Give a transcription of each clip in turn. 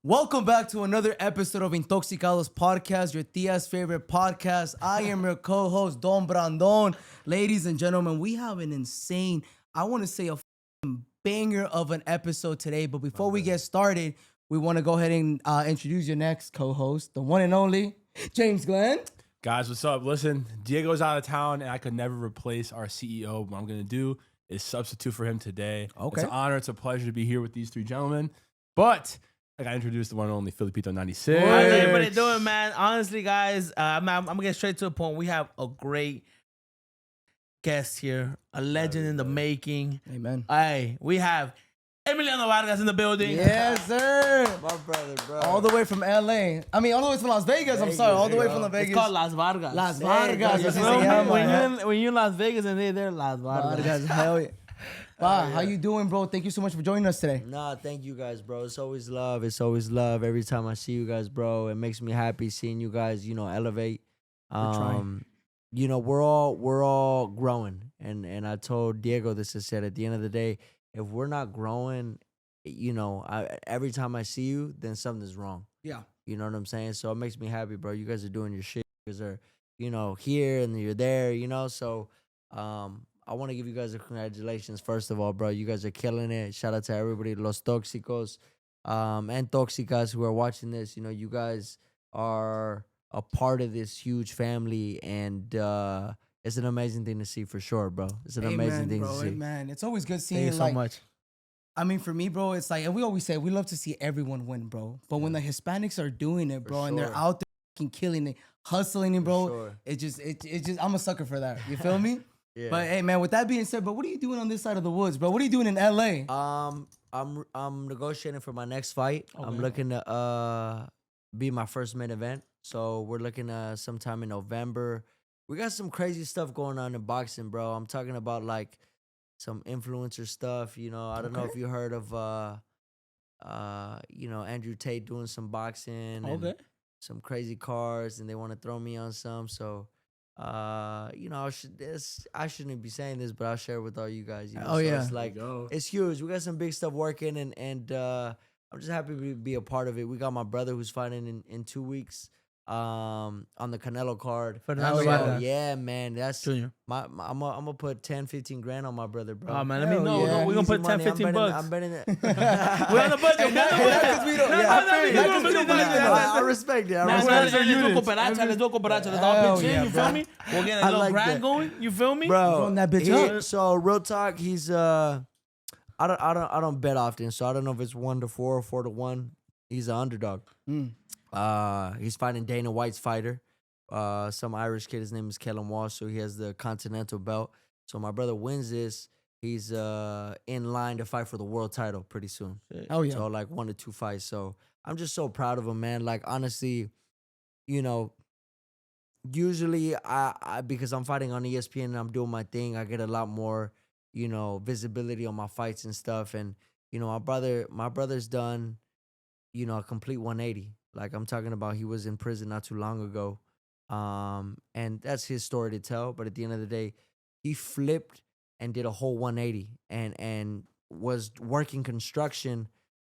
Welcome back to another episode of Intoxicados Podcast, your tia's favorite podcast. I am your co-host, Don Brandon. Ladies and gentlemen, we have an insane, I want to say a banger of an episode today. But before we get started, we want to go ahead and introduce your next co-host, the one and only, James Glenn. Guys, what's up? Listen, Diego's out of town, and I could never replace our CEO. What I'm going to do is substitute for him today. Okay. It's an honor. It's a pleasure to be here with these three gentlemen. But I got to introduce the one and only Felipe 96. How's everybody doing, man? Honestly, guys, I'm going to get straight to the point. We have a great guest here, a legend in the making. Amen. Hey, we have Emiliano Vargas in the building. Yes, sir. My brother, bro. All the way from LA. I mean, all the way from Las Vegas. I'm sorry. All the way from the Vegas. It's called Las Vargas. Las Vargas. You así feel se me? llama. When you're in Las Vegas and they're Las Vargas. Vargas, hell yeah. Wow, how you doing, bro? Thank you so much for joining us today. Nah, thank you guys, bro. It's always love. It's always love. Every time I see you guys, bro, it makes me happy seeing you guys, elevate. We're trying. We're all growing. And I told Diego this. I said, at the end of the day, if we're not growing, every time I see you, then something's wrong. Yeah. You know what I'm saying? So it makes me happy, bro. You guys are doing your shit. You guys are, here and you're there, So I want to give you guys a congratulations. First of all, bro, you guys are killing it. Shout out to everybody, Los Toxicos and Toxicas who are watching this. You guys are a part of this huge family, and it's an amazing thing to see for sure, bro. It's an amazing thing bro, to see. Amen. It's always good seeing Thank you so much. I mean, for me, bro, it's like, and we always say we love to see everyone win, bro. But when the Hispanics are doing it, bro, and they're sure. out there fucking killing it, hustling it, bro, sure. it just, I'm a sucker for that. You feel me? Yeah. But hey, man, with that being said, bro, what are you doing on this side of the woods, bro? What are you doing in LA? I'm negotiating for my next fight. Okay. I'm looking to be my first main event. So we're looking sometime in November. We got some crazy stuff going on in boxing, bro. I'm talking about like some influencer stuff. I don't know if you heard of Andrew Tate doing some boxing and some crazy cars, and they want to throw me on some. So I shouldn't be saying this, but I'll share it with all you guys. Oh, yeah. It's like it's huge. We got some big stuff working, and I'm just happy to be a part of it. We got my brother who's fighting in 2 weeks on the Canelo card. Fernando So, Vargas. yeah, man, that's Junior. I'm gonna put 10-15 grand on my brother, bro. Oh, man, let me Hell know. yeah. We're going to Easy put 10, money. 15 bucks. I'm betting it. We're on the budget. I respect it. Let's do cooperacha. Let's all Hell pitch in, yeah, you bro. feel me? We'll get a I little like grind that. going, you feel me? Bro, Throwing that bitch up. So real talk, he's I don't bet often, so I don't know if it's 1-4 or 4-1. He's an underdog. He's fighting Dana White's fighter, some Irish kid. His name is Kellen Walsh, so he has the Continental belt. So my brother wins this. He's in line to fight for the world title pretty soon. Oh, yeah. So like 1 to 2 fights. So I'm just so proud of him, man. Like honestly, usually I because I'm fighting on ESPN and I'm doing my thing, I get a lot more, visibility on my fights and stuff. And my brother's done, a complete 180. Like I'm talking about, he was in prison not too long ago, and that's his story to tell. But at the end of the day, he flipped and did a whole 180 and was working construction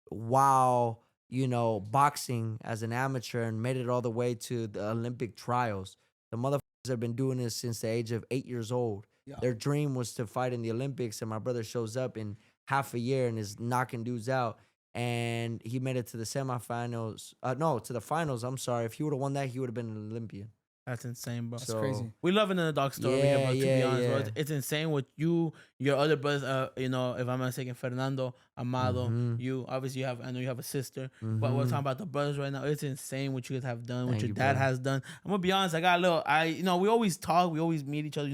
while boxing as an amateur, and made it all the way to the Olympic trials. The motherfuckers have been doing this since the age of 8 years old. Yeah. Their dream was to fight in the Olympics, and my brother shows up in half a year and is knocking dudes out. And he made it to the semifinals. To the finals. I'm sorry. If he would have won that, he would have been an Olympian. That's insane, bro. That's crazy. We love an underdog story here, bro. To be honest, bro, yeah. it's insane with you, your other brothers. If I'm not mistaken, Fernando, Amado, you. Obviously, I know you have a sister, but we're talking about the brothers right now. It's insane what you guys have done, what Thank your you, dad bro. has done. I'm gonna be honest. I got a little. We always talk. We always meet each other.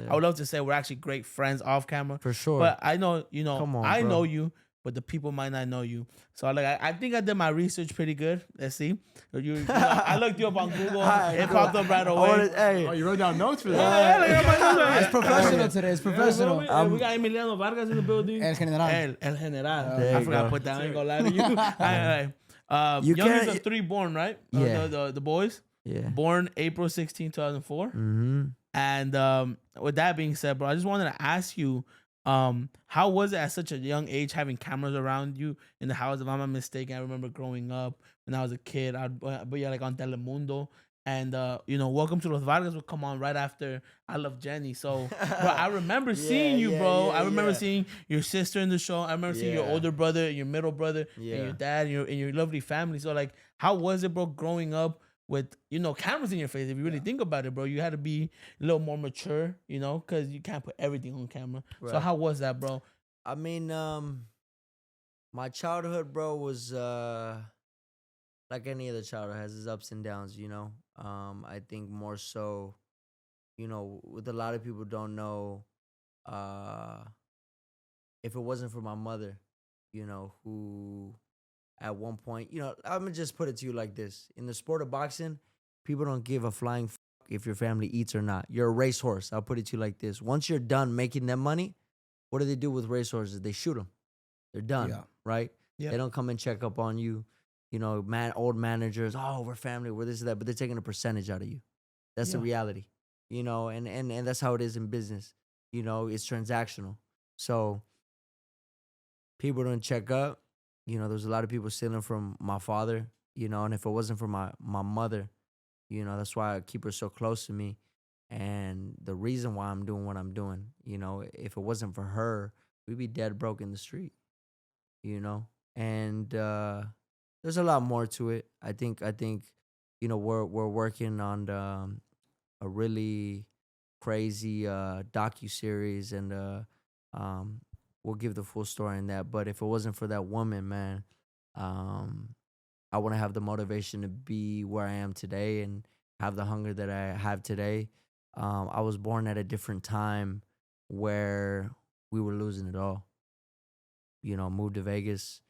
I would love to say we're actually great friends off camera. For sure. But I know, Come on, I bro. know you, but the people might not know you. So I think I did my research pretty good. Let's see. I looked you up on Google. It popped up right away. Hey, Oh, you wrote down notes for that? It's professional today. It's professional. We got Emiliano Vargas in the building. El General. El General. There I you forgot go. to put that. I ain't gonna lie to you. You Youngest can't- of 3 born, right? Yeah. The boys. yeah. Born April 16, 2004. Mm-hmm. And with that being said, bro, I just wanted to ask you, How was it at such a young age having cameras around you in the house? If I'm not mistaken, I remember growing up when I was a kid, I'd be like on Telemundo. And Welcome to Los Vargas would come on right after I Love Jenny. So, bro, I remember seeing you, bro. I remember seeing your sister in the show. I remember seeing your older brother, your middle brother, and your dad, and your lovely family. So, like, how was it, bro, growing up with cameras in your face? If you really think about it, bro, you had to be a little more mature, because you can't put everything on camera. So, how was that, bro? I mean, my childhood, bro, was like any other childhood, has its ups and downs. I think more so, with a lot of people don't know, uh, if it wasn't for my mother, who at one point, I'm gonna just put it to you like this: in the sport of boxing, people don't give a flying if your family eats or not. You're a racehorse. I'll put it to you like this: once you're done making them money, what do they do with racehorses? They shoot them. They're done, right? Yeah. They don't come and check up on you. Old managers, oh, we're family, we're this and that, but they're taking a percentage out of you. That's the reality, and that's how it is in business. It's transactional. So people don't check up. There's a lot of people stealing from my father, and if it wasn't for my mother, that's why I keep her so close to me. And the reason why I'm doing what I'm doing, if it wasn't for her, we'd be dead broke in the street, and there's a lot more to it. I think we're working on a really crazy docu series, and we'll give the full story in that. But if it wasn't for that woman, man, I wouldn't have the motivation to be where I am today and have the hunger that I have today. I was born at a different time where we were losing it all. Moved to Vegas.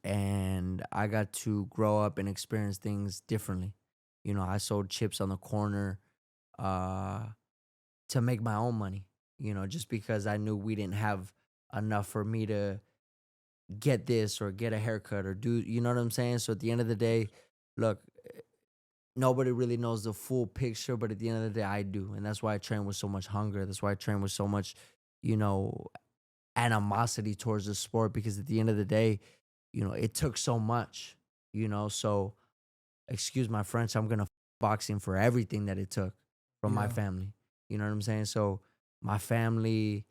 And I got to grow up and experience things differently. I sold chips on the corner to make my own money, just because I knew we didn't have enough for me to get this or get a haircut or do, you know what I'm saying? So at the end of the day, look, nobody really knows the full picture, but at the end of the day, I do. And that's why I train with so much hunger. That's why I train with so much, animosity towards the sport, because at the end of the day, it took so much, so excuse my French, I'm going to boxing for everything that it took from my family. You know what I'm saying? So my family,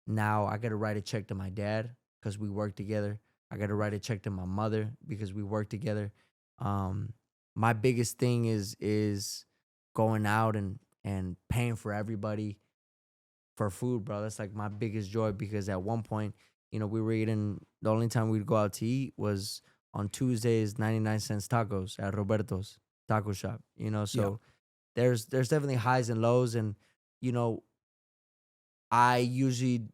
now I got to write a check to my dad because we work together. I got to write a check to my mother because we work together. My biggest thing is going out and paying for everybody for food, bro. That's like my biggest joy, because at one point, we were eating, the only time we'd go out to eat was on Tuesdays, 99 cents tacos at Roberto's taco shop, so there's definitely highs and lows. And, I usually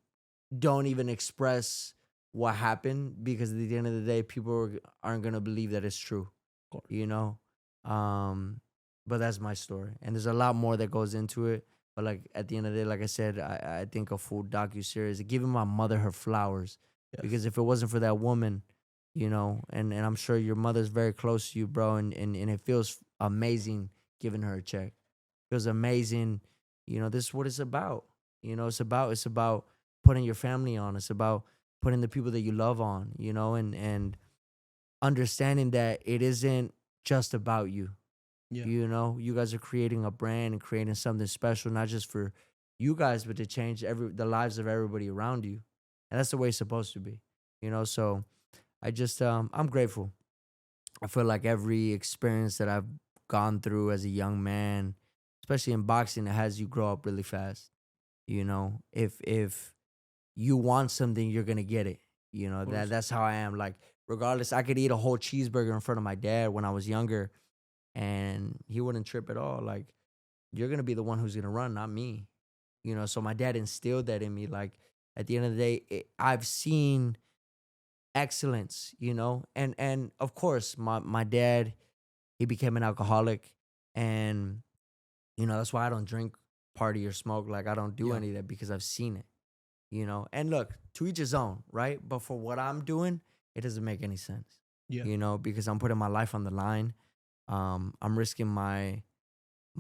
don't even express what happened, because at the end of the day, people aren't going to believe that it's true, but that's my story. And there's a lot more that goes into it. But like at the end of the day, like I said, I think a full docu-series, giving my mother her flowers. Because if it wasn't for that woman, and I'm sure your mother's very close to you, bro, and it feels amazing giving her a check. It feels amazing. This is what it's about. It's about putting your family on. It's about putting the people that you love on, and understanding that it isn't just about you. Yeah. You guys are creating a brand and creating something special, not just for you guys, but to change the lives of everybody around you. And that's the way it's supposed to be, So I just, I'm grateful. I feel like every experience that I've gone through as a young man, especially in boxing, it has you grow up really fast. If you want something, you're gonna get it. That's how I am. Like, regardless, I could eat a whole cheeseburger in front of my dad when I was younger, and he wouldn't trip at all. Like, you're gonna be the one who's gonna run, not me. So my dad instilled that in me. Like, at the end of the day, I've seen excellence, and of course, my dad, he became an alcoholic, and that's why I don't drink, party, or smoke. Like, I don't do any of that, because I've seen it. And look, to each his own, right? But for what I'm doing, it doesn't make any sense. Because I'm putting my life on the line. I'm risking my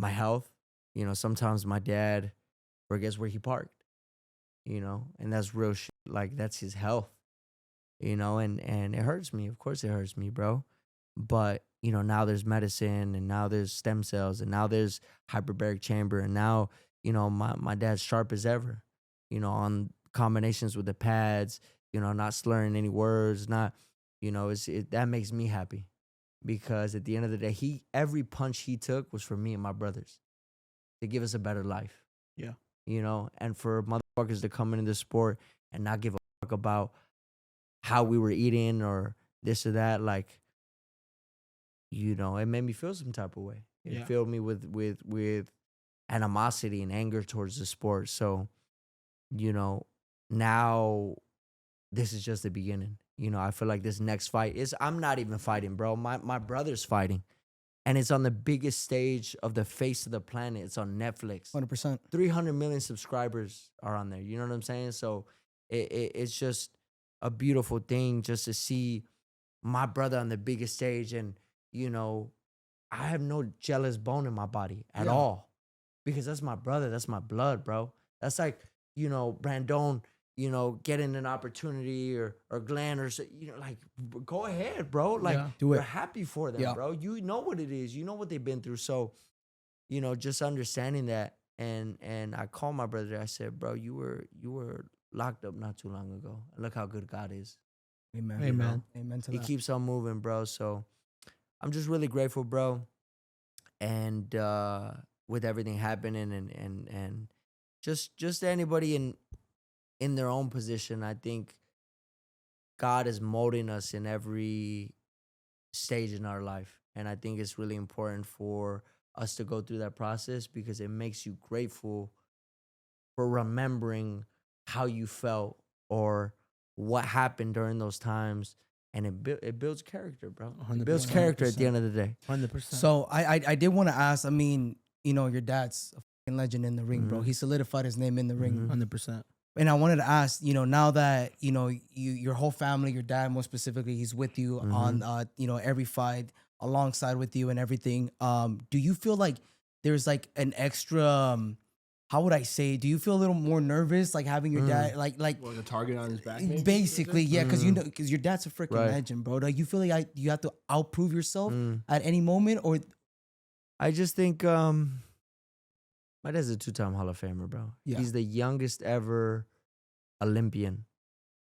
health. Sometimes my dad forgets where he parked. and that's real shit. Like that's his health, and it hurts me. Of course, it hurts me, bro. But now there's medicine, and now there's stem cells, and now there's hyperbaric chamber, and now my dad's sharp as ever, on combinations with the pads, not slurring any words, not, that makes me happy because at the end of the day, every punch he took was for me and my brothers to give us a better life. Yeah. And for motherfuckers to come into the sport and not give a fuck about how we were eating or this or that, like, it made me feel some type of way. It Yeah. filled me with animosity and anger towards the sport. So, now this is just the beginning. I feel like this next fight I'm not even fighting, bro. My brother's fighting. And it's on the biggest stage of the face of the planet. It's on Netflix. 100%. 300 million subscribers are on there. You know what I'm saying? So it's just a beautiful thing just to see my brother on the biggest stage. And, I have no jealous bone in my body at all because that's my brother. That's my blood, bro. That's like, Brandon, getting an opportunity or Glenn or, like, go ahead, bro. Like, do it. we're happy for them, bro. You know what it is. You know what they've been through. So, just understanding that. And I called my brother. I said, bro, you were locked up not too long ago. Look how good God is. Amen. Amen. Amen to He that. keeps on moving, bro. So I'm just really grateful, bro. And with everything happening and just anybody in their own position, I think God is molding us in every stage in our life. And I think it's really important for us to go through that process because it makes you grateful for remembering how you felt or what happened during those times. And it builds character, bro. It builds 100%. character at the end of the day. 100%. So I did want to ask, I mean, your dad's a fucking legend in the ring, bro. Mhm. He solidified his name in the ring. Mhm. 100%. And I wanted to ask, now that, your whole family, your dad more specifically, he's with you on, every fight alongside with you and everything. Do you feel like there's like an extra, how would I say, do you feel a little more nervous, like having your dad, like Like a target on his back, maybe? basically, yeah, because because your dad's a freaking Right. legend, bro. Like you feel like you have to outprove yourself Mm. at any moment, or I just think my dad's a 2-time Hall of Famer, bro. Yeah. He's the youngest ever Olympian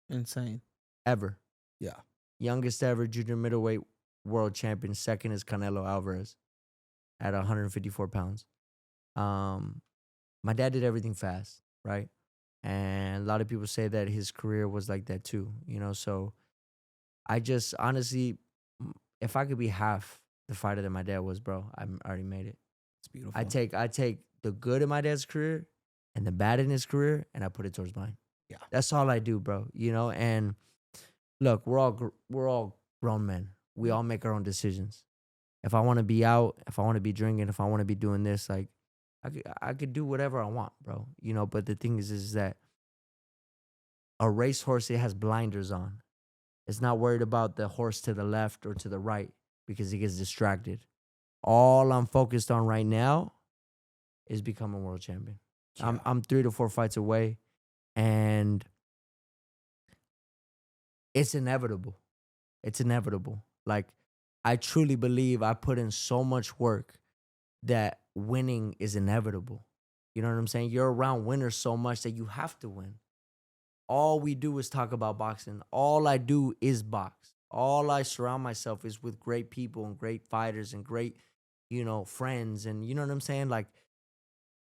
Insane. ever. Yeah. Youngest ever junior middleweight world champion. Second is Canelo Alvarez at 154 pounds. My dad did everything fast, right? And a lot of people say that his career was like that too, So I just honestly, if I could be half the fighter that my dad was, bro, I already made it. it's beautiful. I take the good in my dad's career and the bad in his career, and I put it towards mine. Yeah. That's all I do, bro. And look, we're all grown men. We all make our own decisions. If I want to be out, if I want to be drinking, if I want to be doing this, like I could do whatever I want, bro. But the thing is that a racehorse, it has blinders on. It's not worried about the horse to the left or to the right because it gets distracted. All I'm focused on right now is becoming world champion. Yeah. I'm 3 to 4 fights away, and it's inevitable. It's inevitable. Like, I truly believe I put in so much work that winning is inevitable. You know what I'm saying? You're around winners so much that you have to win. All we do is talk about boxing. All I do is box. All I surround myself is with great people and great fighters and great, friends. And you know what I'm saying? Like,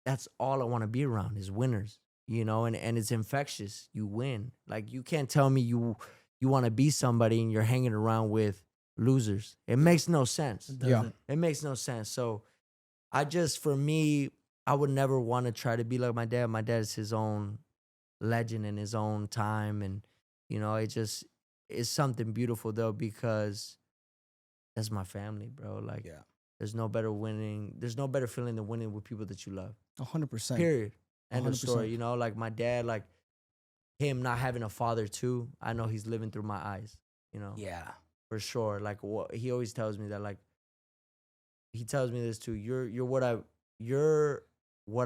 that's all I want to be around is winners, and it's infectious. You win. Like, you can't tell me you want to be somebody and you're hanging around with losers. It makes no sense. It Yeah. doesn't. It makes no sense. So for me, I would never want to try to be like my dad. My dad is his own legend in his own time. And, it just is something beautiful though, because that's my family, bro. Like, Yeah. there's no better feeling than winning with people that you love. 100%. Period. End of 100%. story. Like my dad, like him not having a father too, I know he's living through my eyes, Yeah. for sure. Like he always tells me that, like, he tells me this too. You're what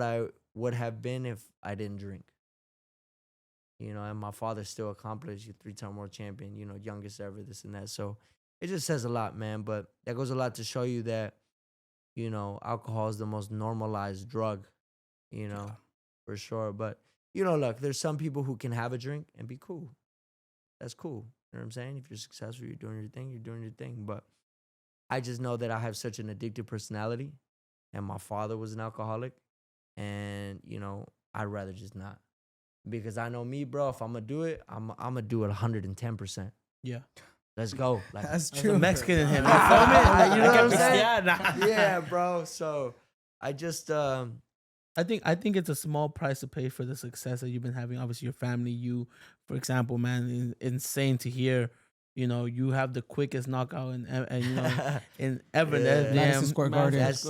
I would have been if I didn't drink. and my father still accomplished, 3-time world champion, youngest ever, this and that. So it just says a lot, man. But that goes a lot to show you that, alcohol is the most normalized drug, for sure. But, look, there's some people who can have a drink and be cool. That's cool. You know what I'm saying? If you're successful, you're doing your thing, you're doing your thing. But I just know that I have such an addictive personality, and my father was an alcoholic, and, I'd rather just not. Because I know me, bro, if I'm going to do it, I'm going to do it 110%. Yeah. Let's go. That's There's true. a Mexican in him. You feel me? feel me? You know what I'm saying? Yeah, Yeah, bro. So I just, I think it's a small price to pay for the success that you've been having. Obviously, your family, you, for example, man, insane to hear. You have the quickest knockout in in ever. Yeah. Madison Square Garden. that's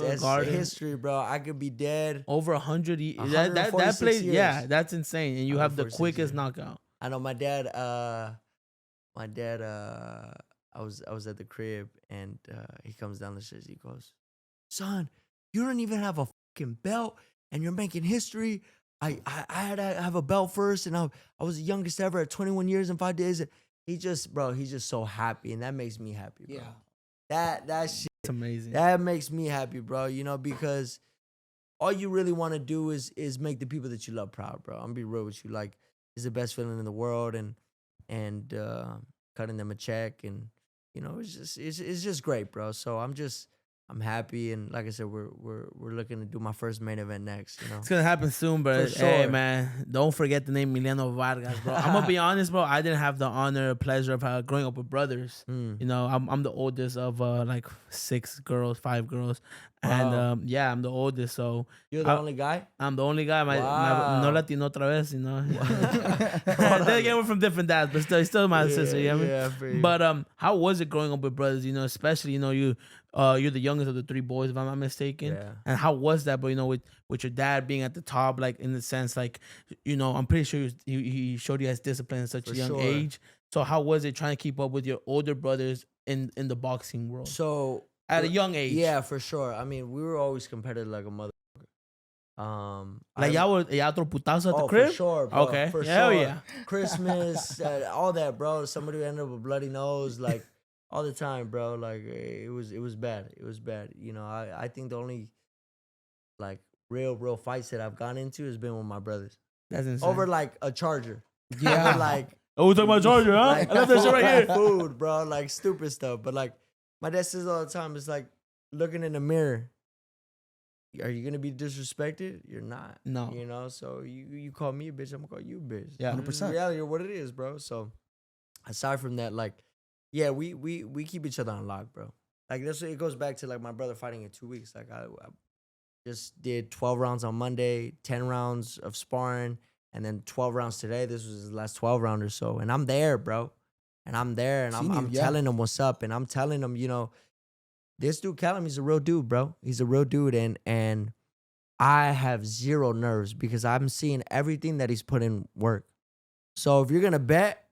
history, bro. I could be dead. Over 100. That 146 place, years. yeah, that's insane. And you have the 146 quickest years. knockout. I know my dad, I was at the crib, and he comes down the stairs. He goes, "Son, you don't even have a fucking belt, and you're making history. I had to have a belt first, and I was the youngest ever at 21 years and 5 days." He's just so happy, and that makes me happy, bro. Yeah. That shit, It's amazing. that makes me happy, bro. Because all you really want to do is make the people that you love proud, bro. I'm gonna be real with you. Like, it's the best feeling in the world, and cutting them a check, and it's just great, bro. So I'm happy, and like I said, we're looking to do my first main event next. It's gonna happen soon, but For hey, sure. man, don't forget the name Emiliano Vargas, bro. I'm gonna be honest, bro. I didn't have the honor or pleasure of growing up with brothers. I'm the oldest of like 5 girls, and Wow. I'm the oldest. So You're the only guy. I'm the only guy. My Wow. no Latino otra vez, Then again, we're from different dads, but still my sister. You know what I mean? Yeah, for you. But how was it growing up with brothers? Especially you're the youngest of the 3 boys, if I'm not mistaken. Yeah. And how was that? But with your dad being at the top, like in the sense, like I'm pretty sure he showed you guys discipline at such For a young sure. age. So how was it trying to keep up with your older brothers in the boxing world So at a young age? yeah, for sure. I mean, we were always competitive like a mother. Like y'all throw putazo at the Oh, crib? for sure, bro. Okay. For Hell sure. yeah. Christmas, all that, bro. Somebody ended up with a bloody nose, like all the time, bro. Like it was bad. It was bad. I think the only like real fights that I've gone into has been with my brothers That's insane. over like a charger. Yeah. Over, like Oh, we're talking about Georgia, huh? like, I love that shit right here. food, bro. Like stupid stuff. But like my dad says all the time, it's like looking in the mirror. Are you gonna be disrespected? You're not. No. So you call me a bitch, I'm gonna call you a bitch. Yeah. It's 100%. reality of what it is, bro. So aside from that, like, yeah, we keep each other on lock, bro. Like it goes back to like my brother fighting in 2 weeks. Like I just did 12 rounds on Monday, 10 rounds of sparring, and then 12 rounds today. This was his last 12 round or so. And I'm there, bro. And I'm there, and I'm telling him what's up, and I'm telling him, this dude Callum, he's a real dude, bro. He's a real dude, and I have zero nerves because I'm seeing everything that he's put in work. So if you're gonna bet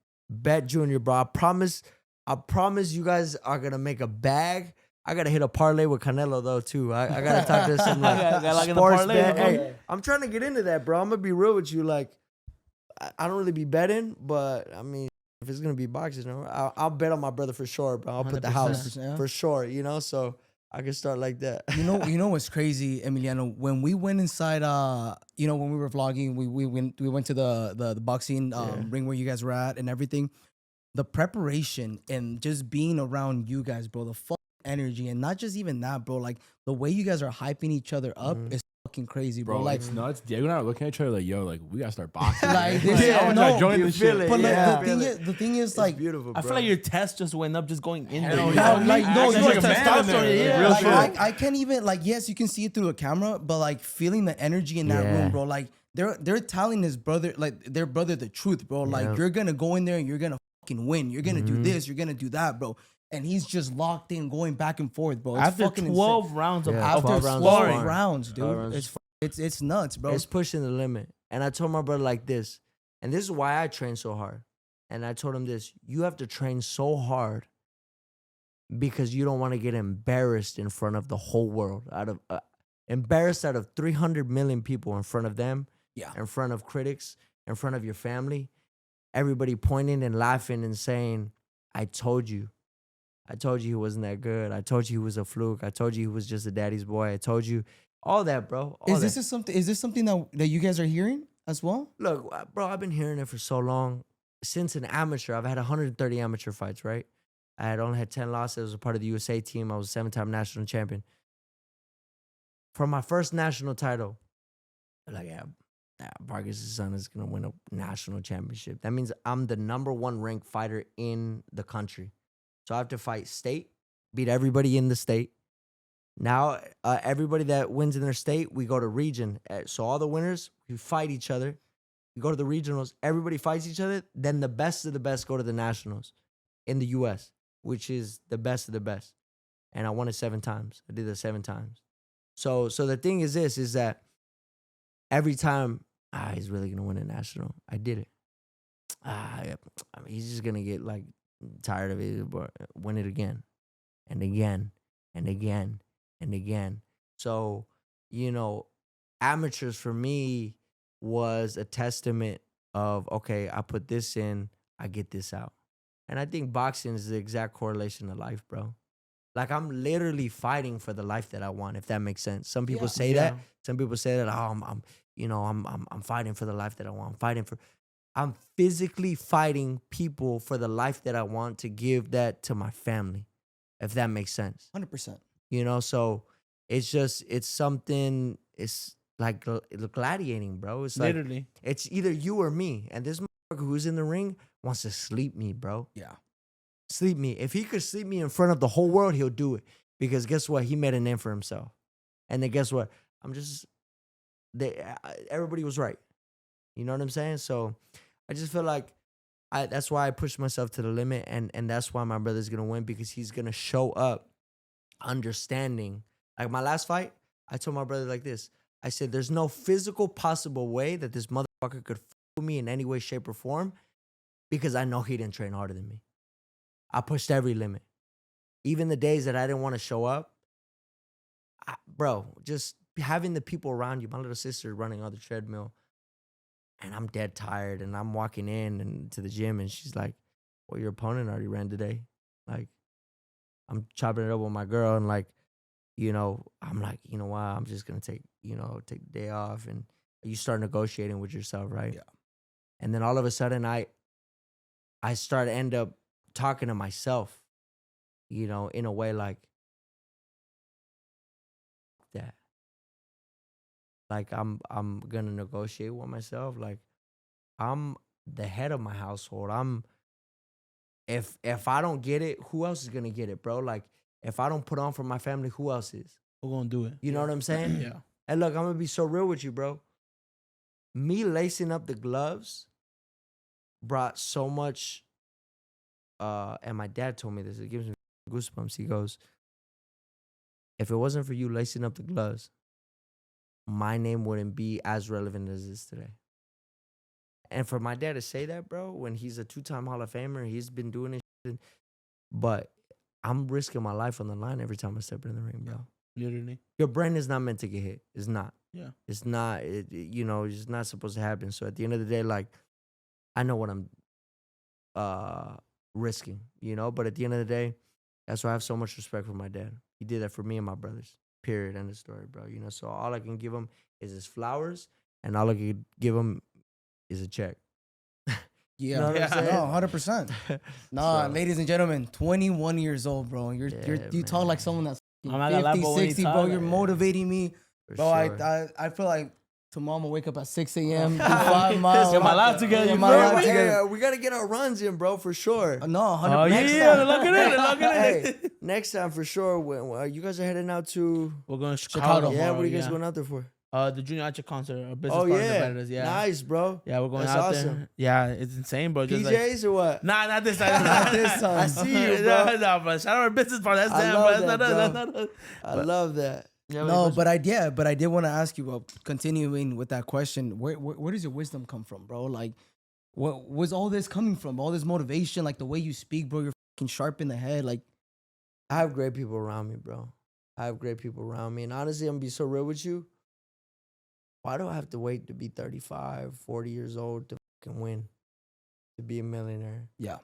Junior, bro. I promise you guys are gonna make a bag. I gotta hit a parlay with Canelo though too. I gotta talk to some like in the sports parlay, bet. huh? Hey, I'm trying to get into that, bro. I'm gonna be real with you. Like, I don't really be betting, but I mean, if it's gonna be boxing, I'll bet on my brother for sure, bro. I'll put the 100%. house 100%, yeah. for sure. So I can start like that. You know what's crazy, Emiliano? When we went inside, when we were vlogging, we went to the boxing ring where you guys were at and everything. The preparation and just being around you guys, bro. The fucking energy, and not just even that, bro. Like the way you guys are hyping each other up is fucking crazy, bro. Bro, Like, it's nuts. Diego and I are looking at each other like, yo, like we gotta start boxing. Like, man. this- I want no, to join you this feel shit. it. but like Yeah. the thing is, It's like, beautiful, bro. I feel like your test just went up just going in there. Hell You yeah. know what I mean? Like, no, Actually, you like are a man in testosterone, there. yeah. Real like, shit. I can't even, like, yes, you can see it through a camera, but like feeling the energy in that Yeah. room, bro. Like they're telling his brother, like their brother, the truth, bro. Like Yeah. you're gonna go in there and you're gonna fucking win. You're gonna do this. You're gonna do that, bro. And he's just locked in, going back and forth, bro. It's After fucking 12 insane. rounds of Yeah, After 12 12 rounds rounds, of sparring. dude, 12 rounds. it's nuts, bro. It's pushing the limit. And I told my brother like this, and this is why I train so hard. And I told him this: you have to train so hard because you don't want to get embarrassed in front of the whole world. Embarrassed out of 300 million people in front of them, Yeah. in front of critics, in front of your family. everybody pointing and laughing and saying, I told you. I told you he wasn't that good. I told you he was a fluke. I told you he was just a daddy's boy. I told you all that, bro. All Is that. this something that you guys are hearing as well? Look, bro, I've been hearing it for so long. Since an amateur, I've had 130 amateur fights, right? I had only had 10 losses. I was a part of the USA team. I was a 7-time national champion. For my first national title, like, yeah, Vargas' son is going to win a national championship. That means I'm the #1 ranked fighter in the country. So I have to fight state, beat everybody in the state. Now, everybody that wins in their state, we go to region. So all the winners, we fight each other. We go to the regionals. Everybody fights each other. Then the best of the best go to the nationals in the U.S., which is the best of the best. And I won it 7 times. I did it 7 times. So the thing is this, is that every time, he's really going to win a national. I did it. Yeah, I mean, he's just going to get, like, tired of it, but win it again and again and again and again. So, you know, amateurs for me was a testament of, okay, I put this in, I get this out. And I think boxing is the exact correlation to life, bro. Like, I'm literally fighting for the life that I want, if that makes sense. Some people say that. Some people say that, I'm fighting for the life that I want. I'm physically fighting people for the life that I want to give that to my family, if that makes sense. 100%. You know, so it's something, it's like gladiating, bro. It's like, Literally. it's either you or me. And this motherfucker who's in the ring wants to sleep me, bro. Yeah. Sleep me. If he could sleep me in front of the whole world, he'll do it. Because guess what? He made a name for himself. And then guess what? Everybody was right. You know what I'm saying? So I just feel like that's why I push myself to the limit, and that's why my brother's gonna win, because he's gonna show up understanding. Like my last fight, I told my brother like this. I said, there's no physical possible way that this motherfucker could fool me in any way, shape, or form, because I know he didn't train harder than me. I pushed every limit. Even the days that I didn't want to show up, bro, just having the people around you, my little sister running on the treadmill, and I'm dead tired, and I'm walking in and to the gym, and she's like, well, your opponent already ran today. Like, I'm chopping it up with my girl, and like, you know, I'm like, you know what, I'm just going to take the day off, and you start negotiating with yourself, right? Yeah. And then all of a sudden, I end up talking to myself, you know, in a way like that. Like, I'm going to negotiate with myself. Like, I'm the head of my household. If I don't get it, who else is going to get it, bro? Like, if I don't put on for my family, who else is? We're going to do it. You know what I'm saying? Yeah. And look, I'm going to be so real with you, bro. Me lacing up the gloves brought so much, and my dad told me this. It gives me goosebumps. He goes, if it wasn't for you lacing up the gloves, my name wouldn't be as relevant as it is today. And for my dad to say that, bro, when he's a 2-time Hall of Famer, he's been doing this shit, but I'm risking my life on the line every time I step in the ring, bro. Literally. Your brain is not meant to get hit. It's not. Yeah. It's not, it's just not supposed to happen. So at the end of the day, like, I know what I'm risking, but at the end of the day, that's why I have so much respect for my dad. He did that for me and my brothers. Period. End of story, bro. So all I can give him is his flowers, and all I can give him is a check. Yeah, know what I'm saying? no, 100%. Nah, So- ladies and gentlemen, 21 years old, bro. You talk man. like someone that's I'm not gonna lie, 50, but when you 60, talk bro. like- You're motivating me. For Bro, sure. I feel like tomorrow I'm gonna wake up at 6 a.m., do 5 miles. Get my life together, Get you my feel life me? together. Yeah, we gotta get our runs in, bro, for sure. No, 100%. Oh, Next yeah. time. Look at it. Look at Hey, it. next time for sure. When you guys are heading out to, We're going to Chicago. Chicago. Yeah, yeah, tomorrow, what are you guys going out there for? The Junior Archer concert. Our business Oh partner yeah, invited us, yeah. nice, bro. Yeah, we're going That's out awesome. there. Yeah, it's insane, bro. Just like, PJs or what? nah, not this time. Not this time. I see you, bro. Nah, bro. Shout out our business partner. That's I them, love bro. that, That's bro. not us. That's not us. I love that. Yeah, No, but I did want to ask you, continuing with that question, where does your wisdom come from, bro? Like, what was all this coming from? All this motivation, like the way you speak, bro. You're fucking sharp in the head, like. I have great people around me, bro. I have great people around me. And honestly, I'm going to be so real with you. Why do I have to wait to be 35, 40 years old to fucking win? to be a millionaire. Yeah.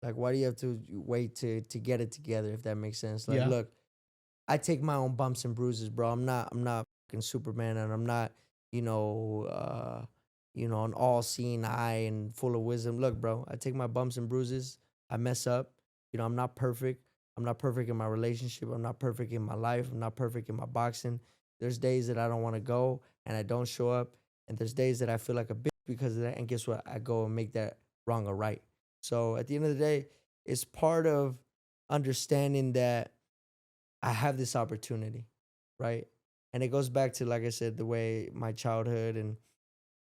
Like, why do you have to wait to get it together? If that makes sense. Like, Yeah. look, I take my own bumps and bruises, bro. I'm not fucking Superman, and I'm not, an all-seeing eye and full of wisdom. Look, bro, I take my bumps and bruises. I mess up. I'm not perfect. I'm not perfect in my relationship. I'm not perfect in my life. I'm not perfect in my boxing. There's days that I don't want to go and I don't show up. And there's days that I feel like a bitch because of that. And guess what? I go and make that wrong or right. So at the end of the day, it's part of understanding that I have this opportunity, right? And it goes back to, like I said, the way my childhood, and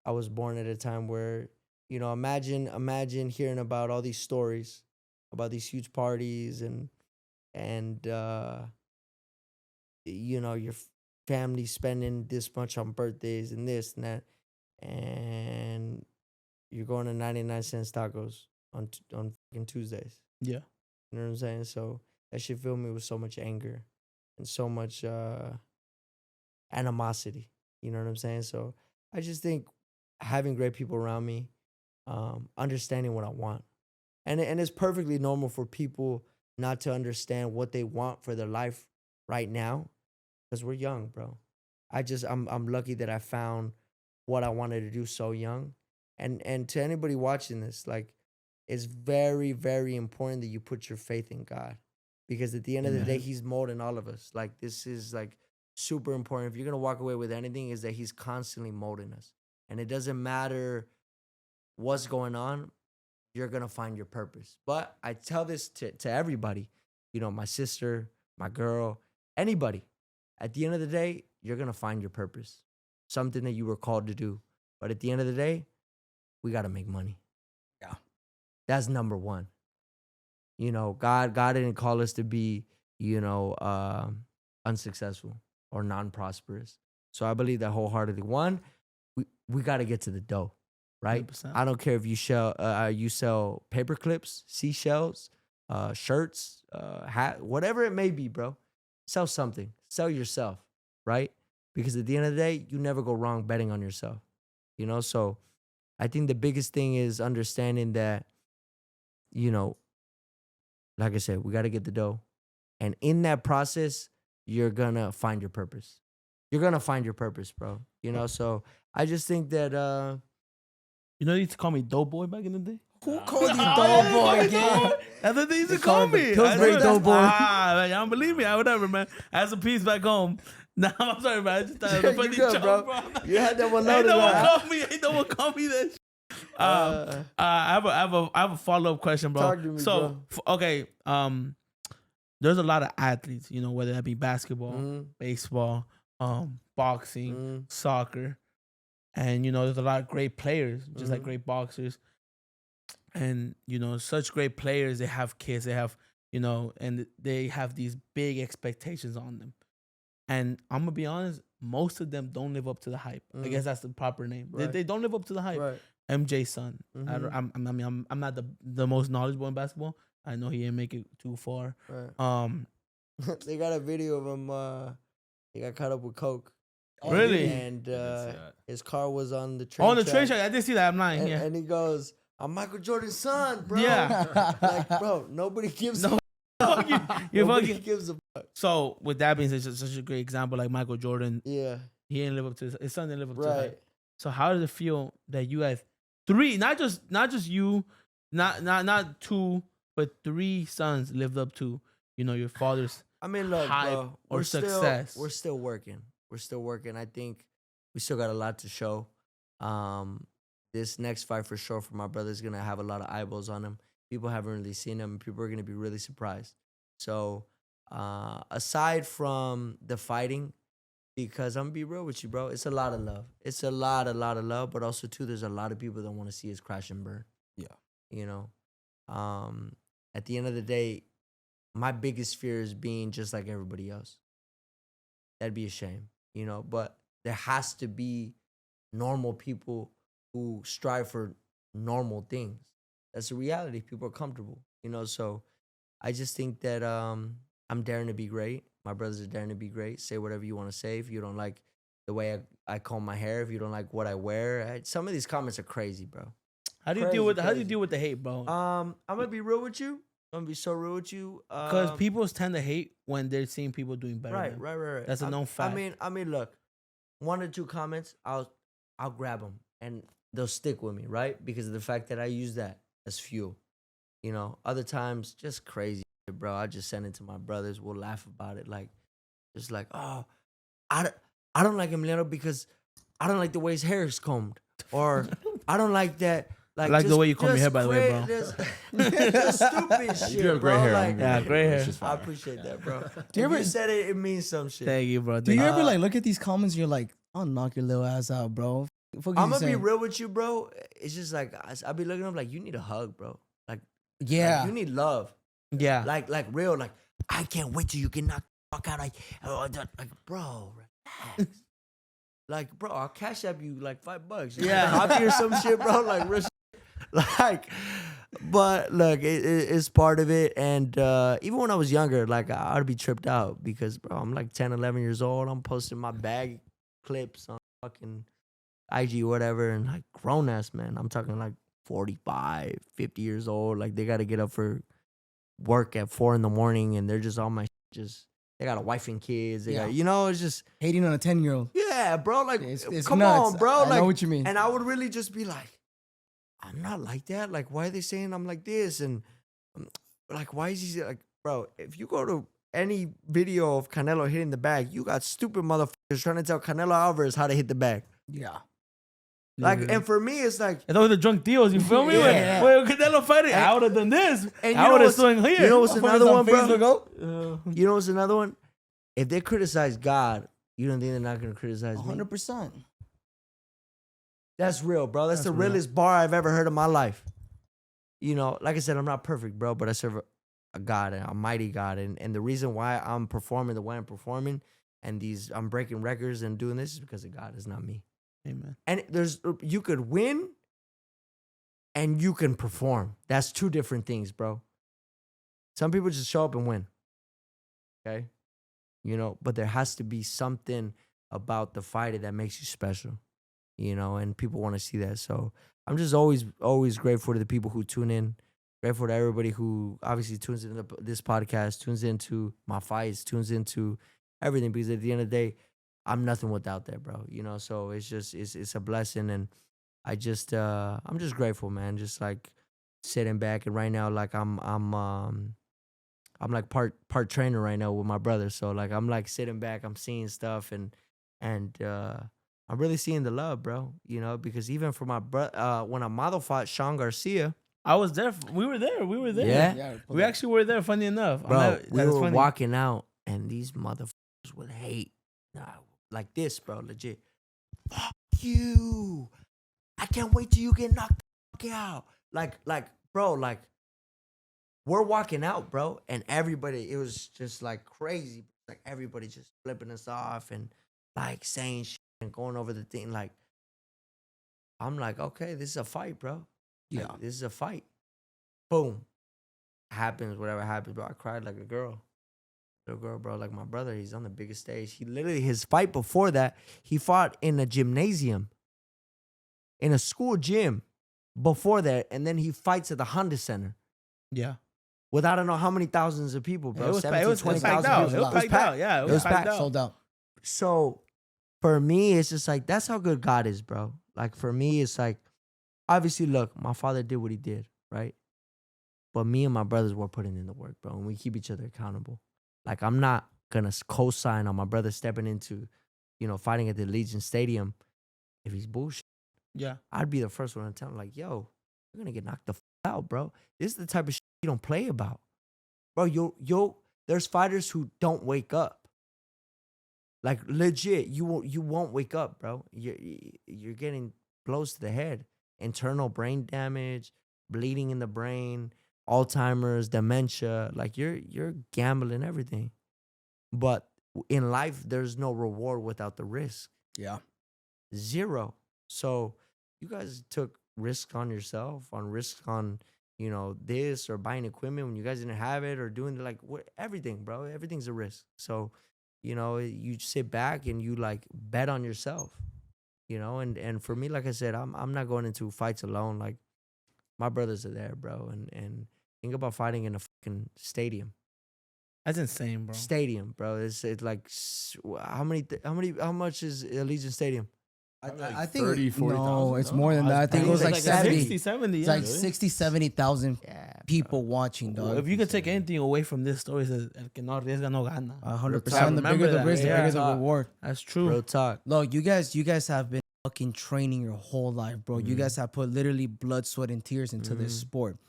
I was born at a time where, imagine hearing about all these stories about these huge parties and your family spending this much on birthdays and this and that, and you're going to 99-cent tacos on fucking Tuesdays. Yeah. You know what I'm saying? So that shit filled me with so much anger and so much animosity. You know what I'm saying? So I just think having great people around me, understanding what I want. And it's perfectly normal for people not to understand what they want for their life right now because we're young, bro. I'm lucky that I found what I wanted to do so young. And to anybody watching this, like, it's very, very important that you put your faith in God because at the end of the day, he's molding all of us. Like, this is like super important. If you're going to walk away with anything, is that he's constantly molding us. And it doesn't matter what's going on, you're going to find your purpose. But I tell this to everybody, my sister, my girl, anybody. At the end of the day, you're going to find your purpose, something that you were called to do. But at the end of the day, we got to make money. Yeah. That's number one. God didn't call us to be, unsuccessell or non-prosperous. So I believe that wholeheartedly. One, we got to get to the dough. Right? 100%. I don't care if you sell paper clips, seashells, shirts, hat, whatever it may be, bro. Sell something. Sell yourself, right? Because at the end of the day, you never go wrong betting on yourself. So I think the biggest thing is understanding that, like I said, we got to get the dough. And in that process, you're going to find your purpose. You're going to find your purpose, bro. So I just think that they used to call me Doughboy back in the day. Who called you Doughboy again? That's what they used to They call called me. the Pillsbury Doughboy. Man, y'all don't believe me. Whatever, man. I had some peace back home. Nah, I'm sorry, man. I just thought it was a funny good, joke, bro. You had that one Ain't loaded. no one call me that. I have a follow up question, bro. Talk to me, bro. Okay. There's a lot of athletes, whether that be basketball, Mhm. baseball, boxing, Mhm. soccer, and there's a lot of great players, just like Mhm. great boxers. And such great players, they have kids, they have and they have these big expectations on them. And I'm gonna be honest, most of them don't live up to the hype. I guess that's the proper name. Right. They don't live up to the hype. Right. MJ's son. Mhm. I'm not the most knowledgeable in basketball. I know he didn't make it too far. Right. They got a video of him. He got caught up with coke. Really? And that. his car was on the train. On the train track. track, I did see that. I'm lying. And, Yeah. and he goes, "I'm Michael Jordan's son, bro." Yeah. Like, bro, nobody gives. No, You're Nobody fucking. gives a fuck. So with that being said, such a great example, like Michael Jordan, Yeah. he didn't live up to his son didn't live up to the Right. hype. So how does it feel that you have three, not just you, not two, but three sons lived up to your father's I mean, look, hype bro. or success? We're still working. We're still working. I think we still got a lot to show. This next fight for sure for my brother is gonna have a lot of eyeballs on him. People haven't really seen him. People are gonna be really surprised. So, aside from the fighting, because I'm gonna be real with you, bro, it's a lot of love. It's a lot of love, but also too, there's a lot of people that want to see us crash and burn. Yeah. At the end of the day, my biggest fear is being just like everybody else. That'd be a shame, but there has to be normal people who strive for normal things. That's the reality. People are comfortable, so I just think that I'm daring to be great. My brothers are daring to be great. Say whatever you want to say. If you don't like the way I comb my hair, if you don't like what I wear, some of these comments are crazy, bro. How do you deal with the hate, bro? I'm gonna be real with you. I'm gonna be so real with you. Because people tend to hate when they're seeing people doing better. Right. That's a known fact. I mean, look, 1 or 2 comments, I'll grab them and they'll stick with me, right? Because of the fact that I use that as fuel. You know, other times just crazy, bro. I just send it to my brothers. We'll laugh about it, like just like, oh, I don't like Emiliano because I don't like the way his hair is combed, or I don't like that. I like the way you comb your hair, by the way, bro. Just stupid shit, You have bro. great hair. Like, Yeah, great hair. It's just I fire. appreciate that, bro. Do you If ever- you said it, it means some shit. Thank you, bro. Do you Thank ever like look at these comments and you're like, I'll knock your little ass out, bro? Fuck I'm you gonna be saying? real with you, bro. It's just like I be looking up like you need a hug, bro. Like Yeah. you need love. Yeah. Like real. Like I can't wait till you get knocked the fuck out. Like bro, relax. Like bro, I'll cash up you like $5. Yeah. Copy or some shit, bro. Like real. Like, but look, it's part of it. And even when I was younger, like I'd be tripped out because, bro, I'm like 10, 11 years old. I'm posting my bag clips on fucking IG or whatever. And like grown ass, man, I'm talking like 45, 50 years old. Like they got to get up for work at 4 in the morning and they're just on my just, they got a wife and kids. They got, you know, it's just, Hating on a 10-year-old. yeah, bro. Like, It's come nuts. on, bro. I Like, know what you mean. And I would really just be like, I'm not like that. Like, why are they saying I'm like this? And like, why is he like, bro? If you go to any video of Canelo hitting the bag, you got stupid motherfuckers trying to tell Canelo Alvarez how to hit the bag. Yeah. Like, and for me, it's like, And those are the drunk deals, you feel me? Yeah. Wait, Canelo fighting, I would have done this. and I would have swung here. you know what's another one, bro? Uh, You know what's another one? If they criticize God, you don't think they're not gonna criticize me? 100%. That's real, bro. That's the real. realest bar I've ever heard in my life. You know, like I said, I'm not perfect, bro, but I serve a God, a mighty God. And the reason why I'm performing the way I'm performing and I'm breaking records and doing this is because of God. It's not me. Amen. And you could win and you can perform. That's 2 different things, bro. Some people just show up and win. Okay? You know, but there has to be something about the fighter that makes you special. You know, and people want to see that. So I'm just always grateful to the people who tune in. Grateful to everybody who obviously tunes into this podcast, tunes into my fights, tunes into everything. Because at the end of the day, I'm nothing without that, bro. You know, so it's just it's a blessing, and I'm just grateful, man. Just like sitting back, and right now, like I'm like part trainer right now with my brother. So like I'm like sitting back, I'm seeing stuff, and I'm really seeing the love, bro. You know, because even for my brother, when Amado fought Sean Garcia, I was there. We were there. We were there. Yeah? We actually were there, funny enough. bro, we that's were funny. walking out, and these motherfuckers would hate, like this, bro, legit. Fuck you! I can't wait till you get knocked the fuck out. Like, bro, like we're walking out, bro, and everybody, it was just like crazy. Like everybody just flipping us off and like saying shit and going over the thing. Like, I'm like, okay, this is a fight, bro. Like, Yeah. this is a fight. Boom. Happens, whatever happens, bro. I cried like a girl. Little girl, bro. Like my brother, he's on the biggest stage. He literally, his fight before that, he fought in a gymnasium, in a school gym before that. And then he fights at the Honda Center Yeah. with I don't know how many thousands of people, bro. It was, 17, it was 20,000 packed out. people. It was packed out. Yeah, it was packed out. Sold out. So for me, it's just like, that's how good God is, bro. Like for me, it's like, obviously, look, my father did what he did, right? But me and my brothers were putting in the work, bro, and we keep each other accountable. Like I'm not gonna co-sign on my brother stepping into, fighting at the Legion Stadium if he's bullshit. Yeah. I'd be the first one to tell him, like, yo, you're gonna get knocked the out, bro. This is the type of shit you don't play about. Bro, there's fighters who don't wake up. Like legit, you won't wake up, bro. You're getting blows to the head, internal brain damage, bleeding in the brain, Alzheimer's, dementia. Like you're gambling everything. But in life, there's no reward without the risk. Yeah. Zero. So you guys took risk on yourself, on risk on this or buying equipment when you guys didn't have it, or doing everything, bro. Everything's a risk. So you sit back and you like bet on yourself, and for me, like I said, I'm not going into fights alone. Like my brothers are there, bro. And think about fighting in a fucking stadium. That's insane, bro. Stadium, bro. It's like how much is Allegiant Stadium? I think 30, 40,000. no, it's more than that. I think it was like 70. 60, 70. It's Yeah. like 60, 70,000 Yeah, people watching, dog. If you could take anything away from this story, it's el que no arriesga no gana. 100%. The Remember bigger the that. risk, the Yeah. bigger the reward. That's true. real talk. Look, you guys have been fucking training your whole life, bro. You guys have put literally blood, sweat, and tears into this sport.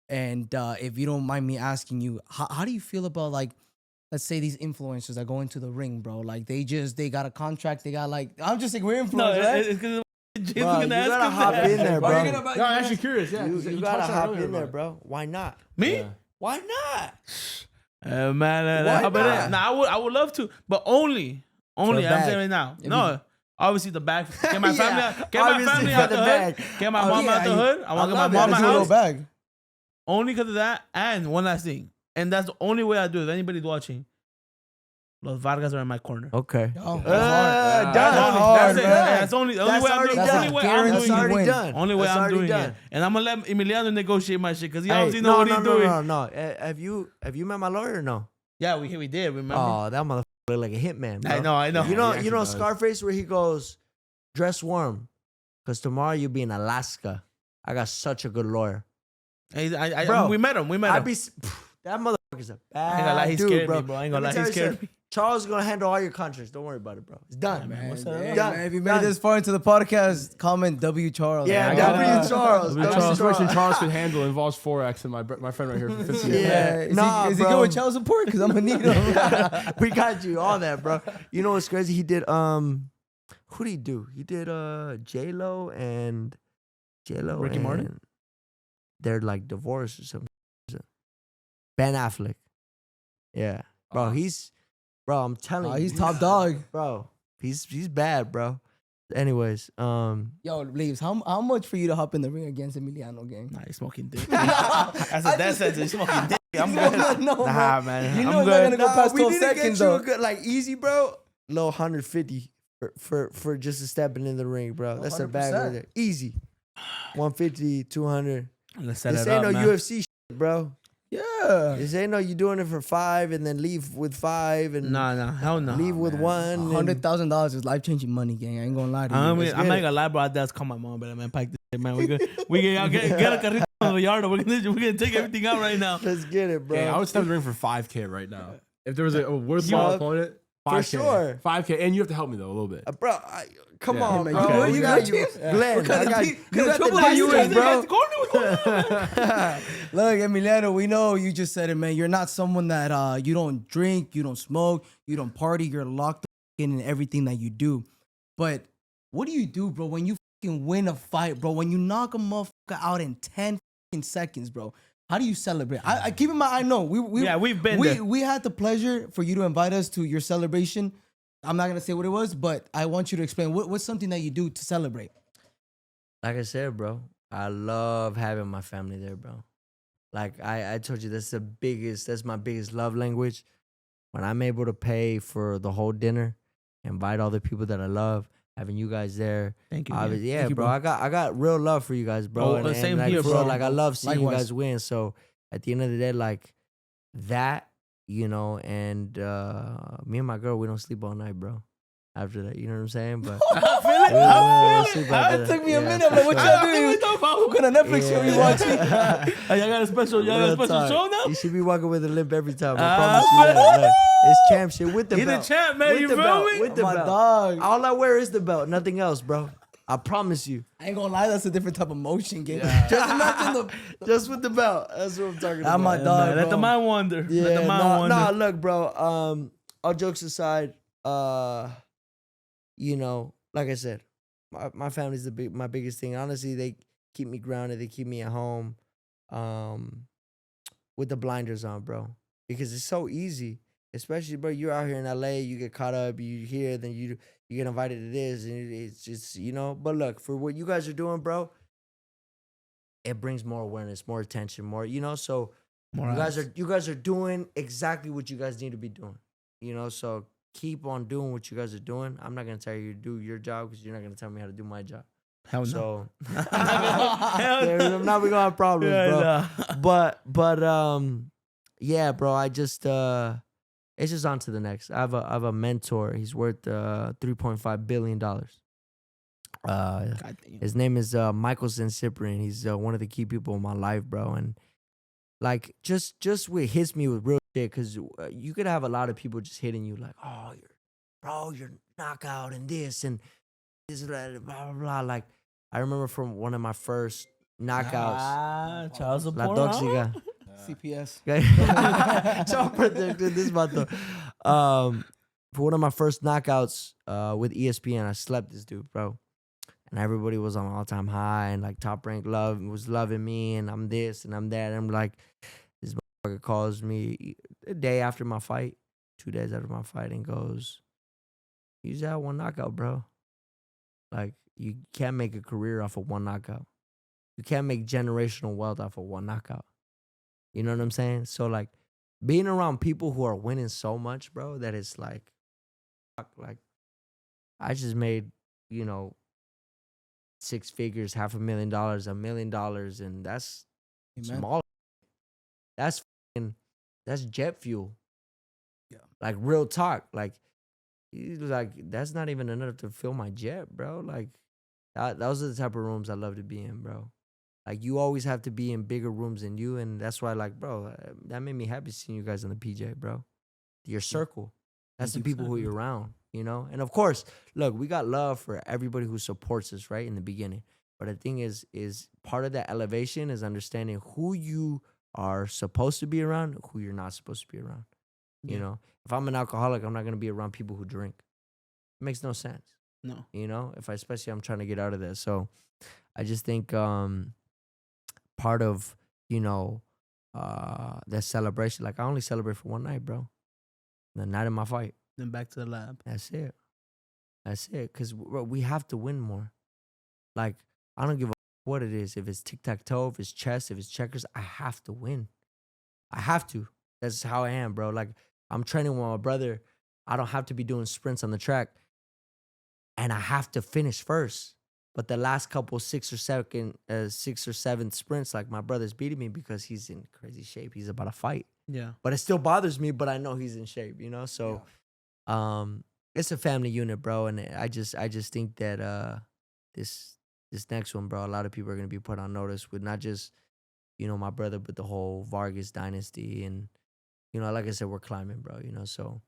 And if you don't mind me asking you, how do you feel about, like, let's say these influencers that go into the ring, bro? Like they got a contract. They got, like, I'm just like, we're influencers, No, right? it's because Bro, you gotta hop in there, bro. No, I'm actually curious. Yeah, 'cause You touched gotta on it hop earlier in there, about it. bro. Why not? Me? Yeah. Why not? Man, Why how about not? it? Nah, I would love to, but only a I'm bag. saying right now. No, obviously the bag. Get my family, Yeah, get my obviously family for out the the bag. hood. Get my mom yeah, out the hood. I want to get my love mom that. out Just a little house. bag. Only because of that, and one last thing, and that's the only way I do it. If anybody's watching, Los Vargas are in my corner. Okay. Oh, That's done. That's it. man. That's only the only That's way I'm already doing. done. Only way I'm Guaranteed doing That's already it. win. done. Only way That's I'm already doing done. it. And I'm gonna let Emiliano negotiate my shit because he Hey, obviously know what he's doing. No. Have you met my lawyer or no? Yeah, we did. Remember? Oh, that motherfucker look like a hitman, bro. I know. You Yeah, know, he you know actually does. Scarface where he goes, dress warm, because tomorrow you'll be in Alaska. I got such a good lawyer. Bro, We met him. I'd be that motherfucker's a I ain't gonna lie, bad he dude, scared bro. me, bro. I ain't Let gonna me lie, tell he you scared something. me. Charles is gonna handle all your contracts. Don't worry about it, bro. It's done, man, what's Man, up? hey, Done. man, if you made Done. it this far into the podcast, comment W Charles. Yeah, man. W Charles. The W situation Charles. Charles could handle involves Forex and my friend right here for 50 years. Yeah. Is Nah, he bro. good with child support? Because I'm gonna need him. We got you, all that, bro. You know what's crazy? He did who did he do? He did J-Lo and Ricky Martin? and they're like divorced or something. Ben Affleck. Yeah. Bro, I'm telling Oh, you. he's top dog. Bro, he's bad, bro. Anyways, Yo, Leaves, how much for you to hop in the ring against Emiliano, gang? Nah, he's smoking dick. That's he's smoking dick. I'm good. No, bro. Nah, man. You know I'm it's not good. gonna go past we 12 need to seconds, get you though. a good, like easy, bro. Low 150 for just stepping in the ring, bro. That's a bag right 100%. there. Easy. 150, 200. Let's set This it ain't up, no man. UFC shit, bro. Yeah. This ain't no you doing it for 5 and then leave with 5 and Nah, hell no. leave with 1. and- $100,000 is life changing money, gang. I ain't gonna lie to you. I'm Let's not get it. gonna lie, bro. I just call my mom, but man, pack this shit, man. We get a carrito on the yard. We're gonna take everything out right now. Let's get it, bro. Yeah, I would step in the ring for 5K right now. If there was a worthwhile You- opponent, For 5K. sure. 5K, and you have to help me though a little bit. Bro, come Yeah. on, man, bro. you good? You You got good, you. Chief? Glenn, What kind I of got beat- you. what kind of got trouble the are you in, distance, bro? Look, Emiliano, we know you just said it, man. You're not someone that you don't drink, you don't smoke, you don't party. You're locked in everything that you do. But what do you do, bro, when you fucking win a fight, bro? When you knock a motherfucker out in 10 fucking seconds, bro? How do you celebrate? I keep in mind, I know we've been there. we had the pleasure for you to invite us to your celebration. I'm not gonna say what it was, but I want you to explain what's something that you do to celebrate. Like I said, bro, I love having my family there, bro. Like I told you, that's my biggest love language. When I'm able to pay for the whole dinner, invite all the people that I love, having you guys there. Thank you. Yeah, Thank you, bro. bro. I got real love for you guys, bro. Oh, same like, here, for bro. real, like I love seeing you Likewise. guys win. So at the end of the day, like that, you know, and me and my girl, we don't sleep all night, bro. After that, you know what I'm saying? But I feel it. we don't sleep I after It that. took me a Yeah, minute. I'm like, what for y'all sure. doing? What kind of Netflix show you watching? Y'all got a special Real talk. show now? You should be walking with a limp every time. I Ah, promise you that. Look, it's champ shit with the He the belt. champ, man. With You the feel belt. me? With the My belt. dog. All I wear is the belt, nothing else, bro. I promise you. I ain't gonna lie, that's a different type of motion, game. Just imagine the. Just with the belt. That's what I'm talking I'm about. my dog. Let the bro. mind wander. Yeah, Let the mind wander. nah, look, bro. All jokes aside, you know, like I said, my family's my biggest thing. Honestly, they keep me grounded. They keep me at home, with the blinders on, bro. Because it's so easy, especially, bro. You're out here in LA. You get caught up. You hear, then you get invited to this, and it's just, you know. But look, for what you guys are doing, bro, it brings more awareness, more attention, more, you know. So you guys are doing exactly what you guys need to be doing, you know. So keep on doing what you guys are doing. I'm not gonna tell you to do your job because you're not gonna tell me how to do my job. Hell no. So Hell I'm not gonna have problems, Yeah, bro. no. But yeah, bro. I just it's just on to the next. I have a mentor. He's worth $3.5 billion. God damn. His name is Michael Cyprian. He's one of the key people in my life, bro. And like just what hits me with real shit, because you could have a lot of people just hitting you like, oh, you're knockout and this and this blah blah blah. Like I remember from one of my first knockouts. Child La support. Tóxica. CPS. So predicted this vato. For one of my first knockouts with ESPN, I slept this dude, bro. And everybody was on all-time high and like top rank was loving me, and I'm this and I'm that. And I'm like, this motherfucker calls me a day after my fight, 2 days after my fight, and goes, "You just had one knockout, bro. Like, you can't make a career off of one knockout. You can't make generational wealth off of one knockout." You know what I'm saying? So like being around people who are winning so much, bro, that it's like, fuck, like I just made, 6 figures, $500,000, $1 million, and that's Amen. small. That's jet fuel. Yeah. Like real talk. Like that's not even enough to fill my jet, bro. Like those are the type of rooms I love to be in, bro. Like you always have to be in bigger rooms than you, and that's why, like, bro, that made me happy seeing you guys on the PJ, bro. Your circle. That's the people who you're around, And of course, look, we got love for everybody who supports us, right, in the beginning. But the thing is part of that elevation is understanding who you are supposed to be around, who you're not supposed to be around. Yeah. If I'm an alcoholic, I'm not gonna be around people who drink. It makes no sense. No. Especially I'm trying to get out of that. So I just think part of, that celebration, like I only celebrate for one night, bro. The night of my fight. Then back to the lab. That's it. Because we have to win more. Like, I don't give a what it is. If it's tic-tac-toe, if it's chess, if it's checkers, I have to win. I have to. That's how I am, bro. Like, I'm training with my brother. I don't have to be doing sprints on the track. And I have to finish first. But the last couple 6 or 7 sprints, like my brother's beating me because he's in crazy shape. He's about to fight. Yeah. But it still bothers me, but I know he's in shape, So it's a family unit, bro. And I just think that this next one, bro, a lot of people are gonna be put on notice with not just, my brother, but the whole Vargas dynasty. And, like I said, we're climbing, bro, So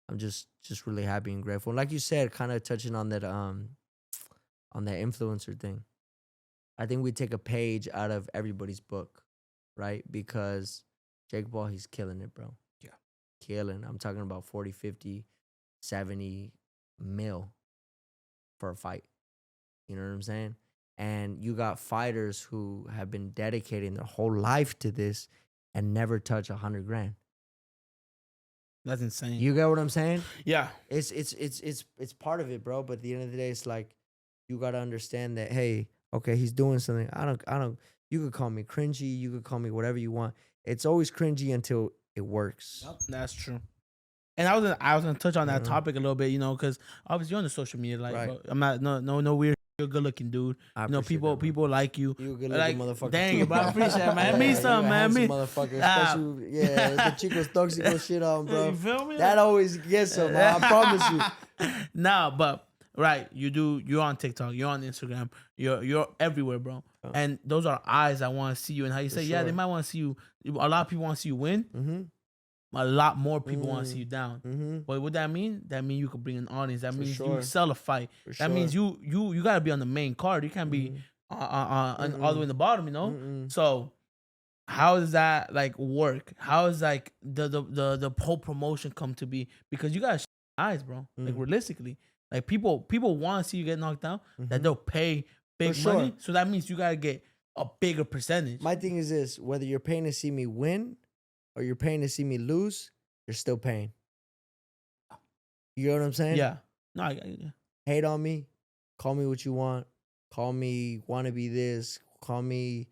I'm just really happy and grateful. And like you said, kind of touching on that influencer thing. I think we take a page out of everybody's book, right? Because Jake Paul, he's killing it, bro. Yeah. Killing. I'm talking about 40, 50, 70 mil for a fight. You know what I'm saying? And you got fighters who have been dedicating their whole life to this and never touch 100 grand. That's insane. You get what I'm saying? Yeah. It's part of it, bro. But at the end of the day, it's like you gotta understand that, hey, okay, he's doing something. I don't. You could call me cringy. You could call me whatever you want. It's always cringy until it works. Yep, that's true. And I was gonna touch on that topic a little bit, because obviously you're on the social media, like, Right. bro, I'm not no weird. You're a good looking dude. I appreciate People that, bro. people like you. You a good Like, looking motherfucker. dang too, it, bro. I appreciate it, man. Me some, you a man. handsome Me, motherfucker. Especially, the Chicos Toxicos shit on, bro. You feel me? That always gets him, man. I promise you. Nah, but right, you're on TikTok, you're on Instagram, you're everywhere, bro. Oh. And those are eyes that want to see you. And how you say, yeah, they sure. might want to see you. A lot of people want to see you win. Mm-hmm. A lot more people want to see you down. Mm-hmm. But what that mean? That means you could bring an audience. That means sure. you sell a fight. For That means sure. you gotta be on the main card. You can't be all the way in the bottom. Mm-mm. So how does that like work? How is like the whole promotion come to be? Because you got eyes, bro. Like realistically, like people want to see you get knocked out. That they'll pay big For money. sure. So that means you gotta get a bigger percentage. My thing is this: whether you're paying to see me win or you're paying to see me lose, you're still paying. You know what I'm saying? Yeah. No, I Hate on me, call me what you want, call me wanna be this, call me,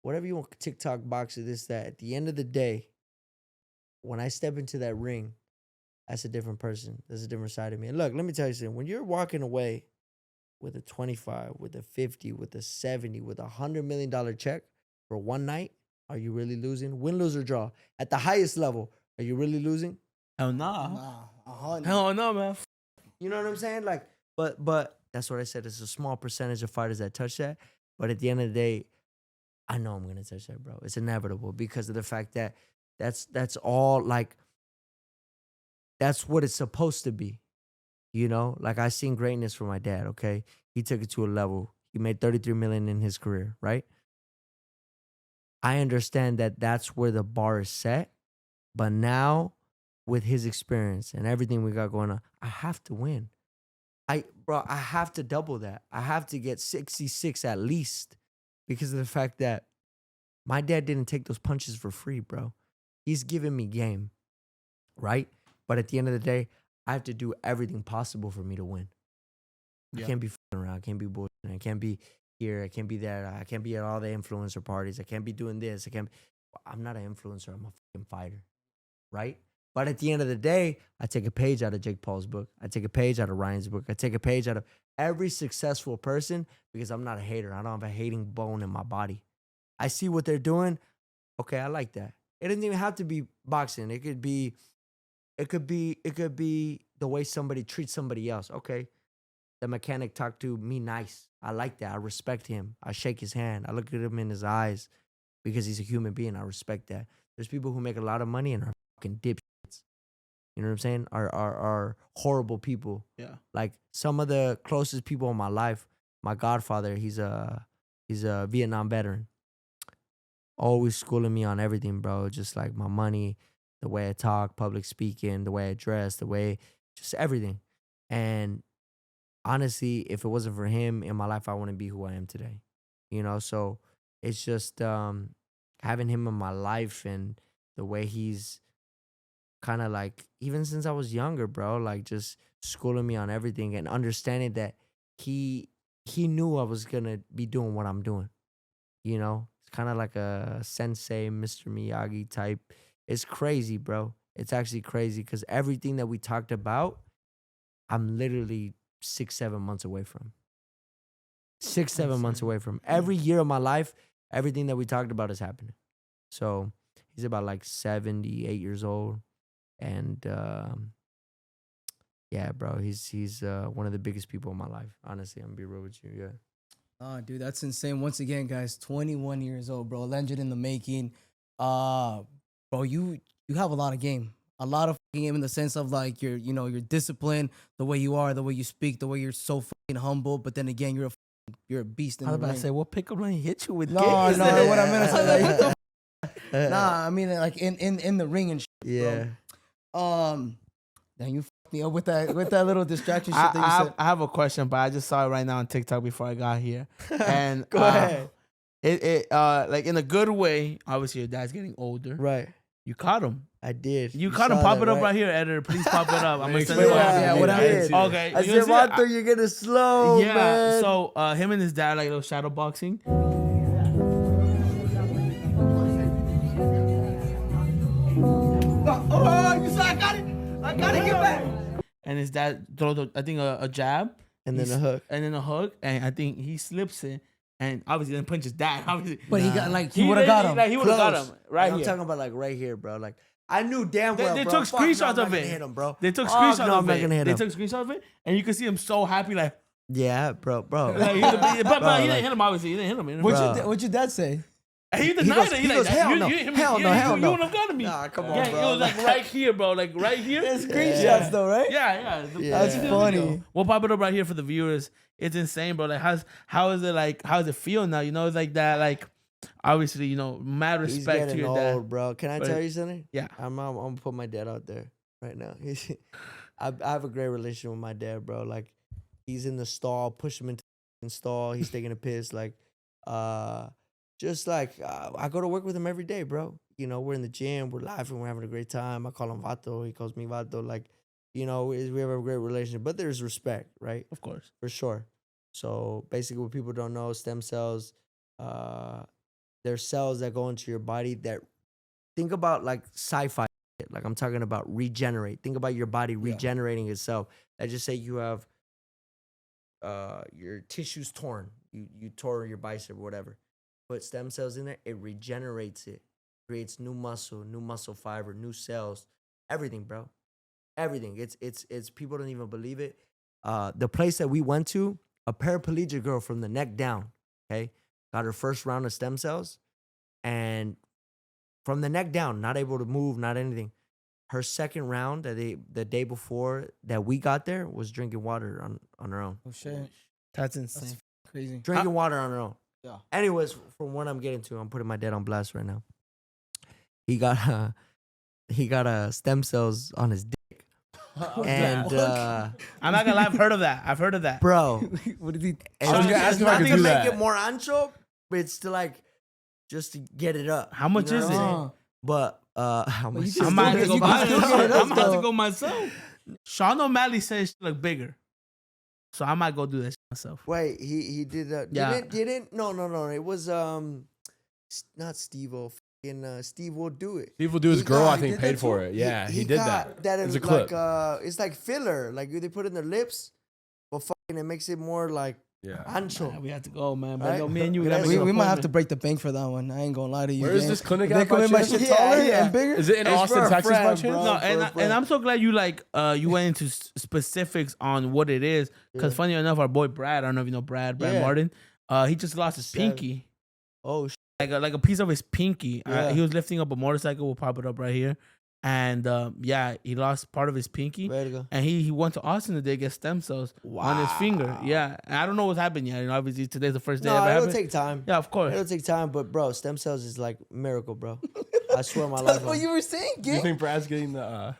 whatever you want, TikTok boxer, this, that. At the end of the day, when I step into that ring, that's a different person. There's a different side of me. And look, let me tell you something. When you're walking away with a 25, with a 50, with a 70, with $100 million check for one night, are you really losing? Win, lose, or draw. At the highest level, are you really losing? Hell nah. Nah, 100. Hell no, man. You know what I'm saying? Like, but that's what I said. It's a small percentage of fighters that touch that. But at the end of the day, I know I'm gonna touch that, bro. It's inevitable because of the fact that that's all like that's what it's supposed to be. You know, like I seen greatness from my dad. Okay, he took it to a level. He made 33 million in his career, right? I understand that that's where the bar is set, but now with his experience and everything we got going on, I have to win. Bro, I have to double that. I have to get 66 at least because of the fact that my dad didn't take those punches for free, bro. He's giving me game, right? But at the end of the day, I have to do everything possible for me to win. Yeah. I can't be f***ing around. I can't be bullshitting. I can't be here. I can't be there. I can't be at all the influencer parties. I can't be doing this. I'm not an influencer. I'm a fucking fighter, right? But at the end of the day, I take a page out of Jake Paul's book. I take a page out of Ryan's book. I take a page out of every successful person because I'm not a hater. I don't have a hating bone in my body. I see what they're doing. Okay, I like that. It doesn't even have to be boxing. It could be the way somebody treats somebody else. Okay. The mechanic talked to me nice. I like that. I respect him. I shake his hand. I look at him in his eyes because he's a human being. I respect that. There's people who make a lot of money and are fucking dipshits. You know what I'm saying? Are horrible people. Yeah. Like some of the closest people in my life, my godfather, he's a Vietnam veteran. Always schooling me on everything, bro. Just like my money, the way I talk, public speaking, the way I dress, just everything. And honestly, if it wasn't for him in my life, I wouldn't be who I am today. You know, so it's just having him in my life and the way he's kind of like, even since I was younger, bro, like just schooling me on everything and understanding that he knew I was gonna be doing what I'm doing. You know, it's kind of like a sensei, Mr. Miyagi type. It's crazy, bro. It's actually crazy because everything that we talked about, I'm literally 6-7 months away from. 6-7 months away from. Every year of my life, everything that we talked about is happening. So he's about like 78 years old. And yeah, bro, he's one of the biggest people in my life. Honestly, I'm gonna be real with you. Yeah. Oh, dude, that's insane. Once again, guys, 21 years old, bro. Legend in the making. Bro, you have a lot of game. A lot of game in the sense of like your discipline, the way you are, the way you speak, the way you're so fucking humble. But then again, you're a beast in I the was about ring. to say, what pickup line hit you with? No, games? no, what I meant to say, like, what the nah, I mean like in the ring and shit, Yeah. bro. Then you fucked me up with that little distraction shit that you said. I have a question, but I just saw it right now on TikTok before I got here. And Go ahead. It like in a good way. Obviously, your dad's getting older. Right. You caught him. I did. You caught him. saw Pop that, it up right here, editor. Please pop it up. I'm gonna send it. Explain what happened. Yeah, what I happened? did. Okay. I you said, wanna see it? Vato, you're getting slow, Yeah. man. So him and his dad like a little shadow boxing. Oh, you saw I got it. I gotta get back. And his dad throws I think a jab. And then a hook. And then a hook. And I think he slips it. And obviously then punches dad. Obviously. But he got like he would have got him. Like, he would have got him right I'm here. talking about like right here, bro. Like I knew damn well, They bro. took Fuck, no, screenshots I'm not of gonna it. hit him, bro. They took Fuck, screenshots no, I'm of not it. gonna hit They him. took screenshots of it, and you can see him so happy, like. Yeah, bro. Like, he didn't like- hit him. Obviously, he didn't hit him. What'd your dad say? And he He denied goes- it. he Like, goes, hell no. You hit him. Hell no, hell no. You wouldn't have gotten me. Nah, come on, Yeah, bro. it was like right here, bro. Like right here. There's screenshots though, right? Yeah. That's See the funny. video. We'll pop it up right here for the viewers. It's insane, bro. Like, how is it like? How does it feel now? You know, it's like that. Like, obviously, you know, mad He's respect to getting your old, dad. bro. Can I But- tell you something? Yeah. I'm gonna put my dad out there right now. I have a great relationship with my dad, bro. Like, he's in the stall, push him into the stall. He's taking a piss. Like, just like I go to work with him every day, bro. You know, we're in the gym, we're laughing, we're having a great time. I call him Vato, he calls me Vato. Like, you know, we have a great relationship, but there's respect, right? Of course. For sure. So basically, what people don't know, stem cells, they're cells that go into your body that think about like sci-fi shit. Like I'm talking about regenerate. Think about your body regenerating itself. Let's just say you have your tissues torn. You tore your bicep or whatever. Put stem cells in there, it regenerates it, creates new muscle fiber, new cells, everything, bro. Everything. It's people don't even believe it. The place that we went to, a paraplegic girl from the neck down, okay, got her first round of stem cells, and from the neck down, not able to move, not anything. Her second round the day before that we got there was drinking water on her own. Oh shit, That's insane. that's crazy. Drinking water on her own. Yeah. Anyways, from what I'm getting to, I'm putting my dad on blast right now. He got stem cells on his dick, and I'm not gonna lie, I've heard of that. bro, What did he? I was gonna ask if I not could to do make that. it more ancho, but it's to like just to get it up. How much You know is what I'm it? saying? But how much? you is just I'm it? about to go You buy can still get it it. up, I'm about though. to go myself. Sean O'Malley says she look bigger, so I might go do that shit myself. Wait, he did that. Yeah. Didn't no. It was not Steve-O. Fucking Steve will do it. People do his He girl, got- I he think, did paid that for too? it. Yeah, he did got that. It's It's a clip. it's like filler. Like they put it in their lips, but fucking it makes it more like Yeah. ancho. Man, we have to go, man. But Right? yo, me and you, We we, gotta gotta We, make an we might have to appointment. break the bank for that one. I ain't gonna lie to you. Where is gang. this clinic They at by come in my chance? shit Yeah, taller yeah. and bigger. Is it in It's Austin, for a Texas, by friend, chance? bro. No, for and a and friend. I'm so glad you you went into specifics on what it is. Because Yeah. funny enough, our boy Brad, I don't know if you know Brad Yeah. Martin, he just lost his Seven. pinky. Oh, Like a piece of his pinky. Yeah. He was lifting up a motorcycle. We'll pop it up right here. And yeah, he lost part of his pinky. vertigo. And he went to Austin today to get stem cells on his finger. Yeah. And I don't know what's happened yet. You know, obviously today's the first day No, ever it'll happened. take time. Yeah, of course. It'll take time, but bro, stem cells is like miracle, bro. I swear my That's life. what you were saying, Do you gang. think Brad's getting the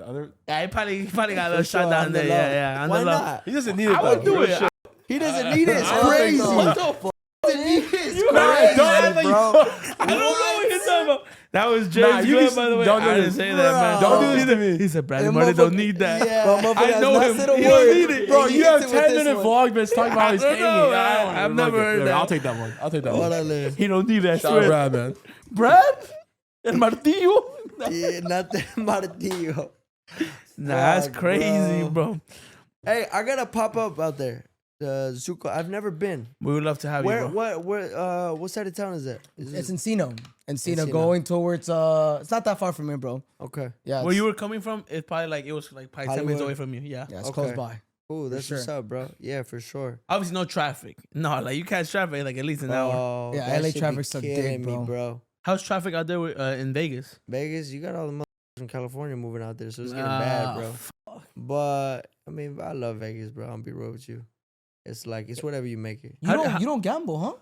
other? Yeah, he probably got a little For shot sure, down on there. the Yeah, low. yeah. On Why the low. not? He doesn't need it. I would though. do Real it. shit. He doesn't need it. It's I don't think crazy. so. What the fuck? It's You crazy, don't act like bro. I don't know what you're talking about. That was James Nah, you Glenn, just by the way. don't do I didn't this. say that, man. Bro. Don't do this to me. He said, Bradley That Martin don't motherfucker- need that. Yeah. Bro, motherfucker I has know not him. said a He don't word. need it. Bro, He you hits have it with 10 this minute one. vlogbits talking about how he's I hanging. don't know, I man. don't I've wanna never look heard at- that. I'll take that one. I'll take that one. Órale. He don't need that Shout out shit. Brad, man. Brad? El martillo? Yeah, nothing martillo. Nah, that's Fuck, crazy, bro. Hey, I gotta pop up out there. The Zuko. I've never been. We would love to have Where? you, bro. What side of town is that? Is It's it- Encino. Encino Encino. going towards it's not that far from here, bro. okay. Yeah. Where it's- you were coming from, it's probably like, it was like probably 10 minutes Hollywood. away from you. Yeah. Yeah, it's Okay. close by. Cool. That's what's sure. up, bro. Yeah, for sure. Obviously, no traffic. No, like you catch traffic like at least an hour. Oh, Yeah, that LA should be traffic's a killing dick, me, bro. bro. How's traffic out there in Vegas? Vegas, you got all the motherfuckers from California moving out there, so it's getting Ah, bad, bro. But I mean, I love Vegas, bro. I'll be real with you. It's like it's whatever you make it. You don't gamble,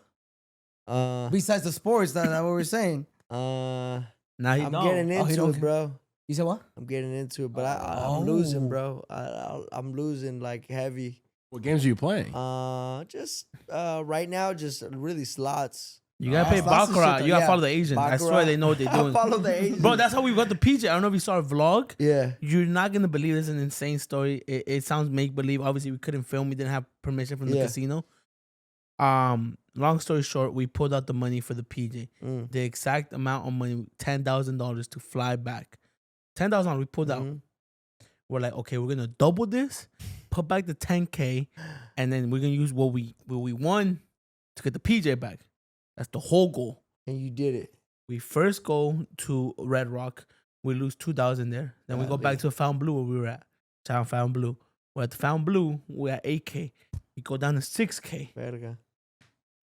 huh? Besides the sports, that's what we're saying. Nah, he I'm don't. getting Oh, he into don't it, bro. You said what? I'm getting into it, but I'm Oh. losing, bro. I'm losing like heavy. What games are you playing? Just right now, just really slots. You gotta pay Slots and shit, baccarat. though, You gotta yeah. follow the agent. I swear they know what they're I doing. follow the agent. Bro, that's how we got the PJ. I don't know if you saw our vlog. Yeah. You're not gonna believe this is an insane story. It sounds make believe. Obviously, we couldn't film. We didn't have permission from the Yeah. casino. Long story short, we pulled out the money for the PJ. Mm. The exact amount of money, $10,000 to fly back. $10,000 we pulled out. Mhm. We're like, okay, we're gonna double this, put back the 10K, and then we're gonna use what we won to get the PJ back. That's the whole goal. And you did it. We first go to Red Rock. We lose 2,000 there. Then we go back to Fountain Blue where we were at. Town Fountain Blue. We're at the Fountain Blue. We're at 8K. We go down to 6K. Verga.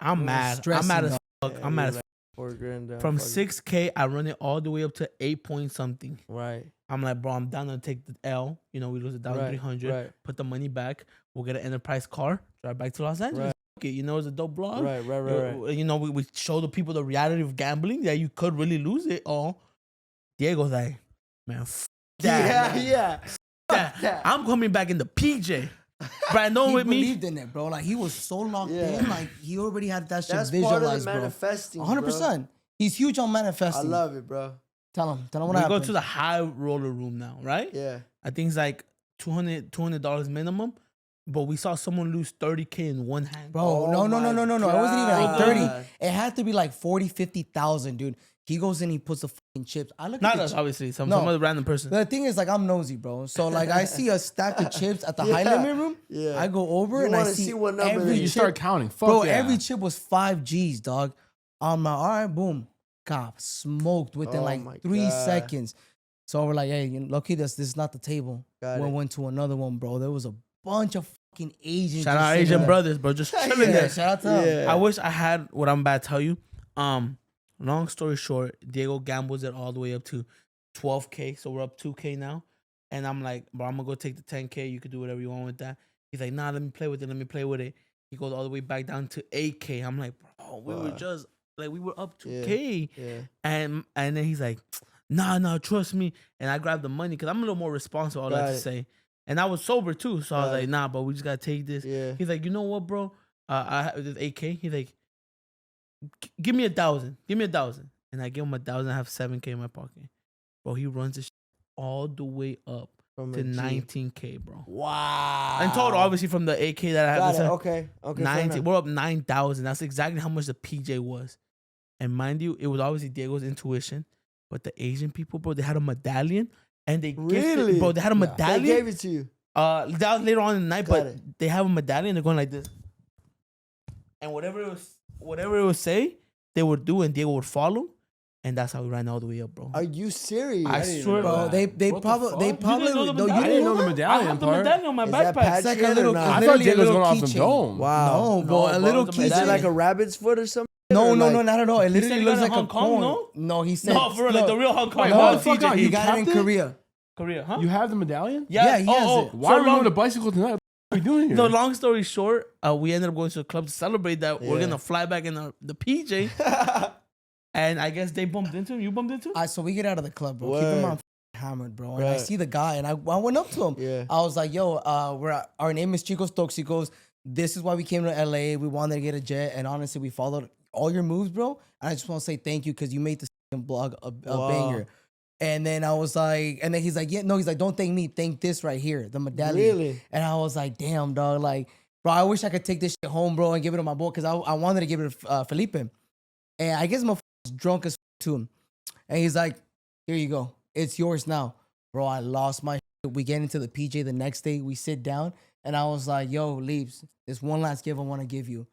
I'm mad. I'm stressing, mad as dog. fuck. Yeah, I'm mad you're as like 4 grand down. From Fuck it. 6K, I run it all the way up to 8 point something. Right. I'm like, bro, I'm down to take the L. You know, we lose $1,300. Right. Put the money back. We'll get an enterprise car. Drive back to Los Angeles. Right. Fuck it. You know, it's a dope blog. Right. You know, we show the people the reality of gambling, that you could really lose it all. Diego's like, man, that. Yeah. that. I'm coming back in the PJ. Brandon He with me. believed in it, bro. Like he was so locked Yeah. in. Like he already had that shit That's part of the visualized, bro. manifesting. 100%. He's huge on Bro. I manifesting. love it, bro. Tell him what We happened. go to the high roller room now, right? Yeah. I think it's like $200 minimum. But we saw someone lose 30K in one hand. Bro, Oh no. my It wasn't even like God. 30. It had to be like 40, 50,000, dude. He goes in, he puts the chips. I look Not at the us, obviously. Some No. other random person. The thing is, like, I'm nosy, bro. So, like, I see a stack of chips at the high Yeah. limit room. Yeah. I go over You and I wanna see, see what number every it You is. chip. start counting. Fuck Bro, yeah. every chip was 5 G's, dog. On my, all right, boom. Cop, smoked within Oh like my 3 God. seconds. So we're like, hey, you know, lucky this is not the table. Got We it. went to another one, bro. There was a bunch of fucking Asians. Shout just out sitting Asian there. brothers, bro. Just chilling Yeah, there. shout out to them. Yeah. I wish I had what I'm about to tell you. Long story short, Diego gambles it all the way up to 12K. So we're up 2K now. And I'm like, bro, I'm gonna go take the 10K. You could do whatever you want with that. He's like, nah, let me play with it. Let me play with it. He goes all the way back down to 8K. I'm like, bro, we were Fuck. just like we were up 2K. Yeah. And then he's like, nah, trust me. And I grabbed the money because I'm a little more responsible, all that Got to it. say. And I was sober too. So I was Got like, it. nah, but we just gotta take this. Yeah. He's like, you know what, bro? I have this 8K. He's like, give me 1,000. Give me 1,000. And I give him 1,000. I have 7K in my pocket. Bro, he runs this all the way up From to a G. 19K, bro. Wow. In total, obviously, from the 8K that I have. Got this, it. Okay. Okay. fair 90, enough. we're up 9,000. That's exactly how much the PJ was. And mind you, it was obviously Diego's intuition. But the Asian people, bro, they had a medallion. And they Really? gifted, bro, they had a Yeah. They medallion. gave it to you. That was later on in the night, Got but it. they have a medallion. They're going like this, and whatever it would say, they would do, and Diego would follow, and that's how we ran all the way up, bro. Are you serious? I didn't swear, know Bro, that. they What the probably fuck? they You didn't probably know the no, you medallion? I didn't know the I medallion have the part. medallion on my Is that backpack. patch It's like a yet or little, not? it's I thought literally a Diego was little going off the keychain. dome. Wow. No, bro, a bro, little the keychain. Is that medallion. like a rabbit's foot or something? No, Or no, like- no, not at all. It said literally he got looks it in like a Hong Kong, coin. No, he said No, for real, like the real Hong Kong. Wait, Not hold the the fuck PJ. out, He you got it in kept it? Korea. Korea, huh? You have the medallion? Yeah, he has it. Why are we on the bicycle tonight? What are we doing here? No, long story short, we ended up going to a club to celebrate that. We're Yeah. gonna fly back in the PJ, and I guess they bumped into him. You bumped into him? So we get out of the club, bro. Keep him Word. on hammered, bro. And I Right. see the guy, and I went up to him. Yeah. I was like, yo, our name is Chicos Toxicos. This is why we came to LA. We wanted to get a jet, and honestly, we followed all your moves, bro. And I just want to say thank you because you made this blog a Wow. banger. And then I was like, and then he's like, yeah, no, he's like, don't thank me, thank this right here, the medallion. Really? And I was like, damn, dog, like, bro, I wish I could take this shit home, bro, and give it to my boy because I wanted to give it to Felipe. And I guess my was drunk as to him. And he's like, here you go. It's yours now. Bro, I lost my shit. We get into the PJ the next day. We sit down. And I was like, yo, Leaves, there's one last gift I want to give you.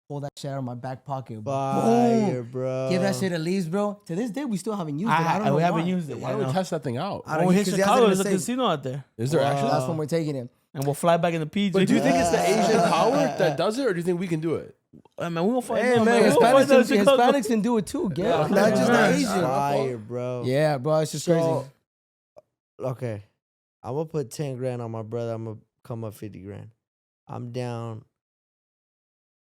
Pull that shit out of my back pocket. Fire, Boom. bro. Give that shit to Leaves, bro. To this day, we still haven't used it. I don't know we haven't why. used it. Why I don't we know. test that thing out? I When don't we know, hit 'cause he has it Chicago, in there's the a States. casino out there, Is there actually? That's when we're taking it. and we'll fly back in the PJ. But do you think it's the Yeah. Asian power that does it, or do you think we can do it? Man, we gonna find Hey, out, man, We gonna find out in Chicago. Hispanics can do it too. Get Yeah. not just the Yeah. Asian. Fire, bro. Yeah, bro, it's just So, crazy. okay, I'm gonna put 10 grand on my brother. I'm gonna come up 50 grand. I'm down.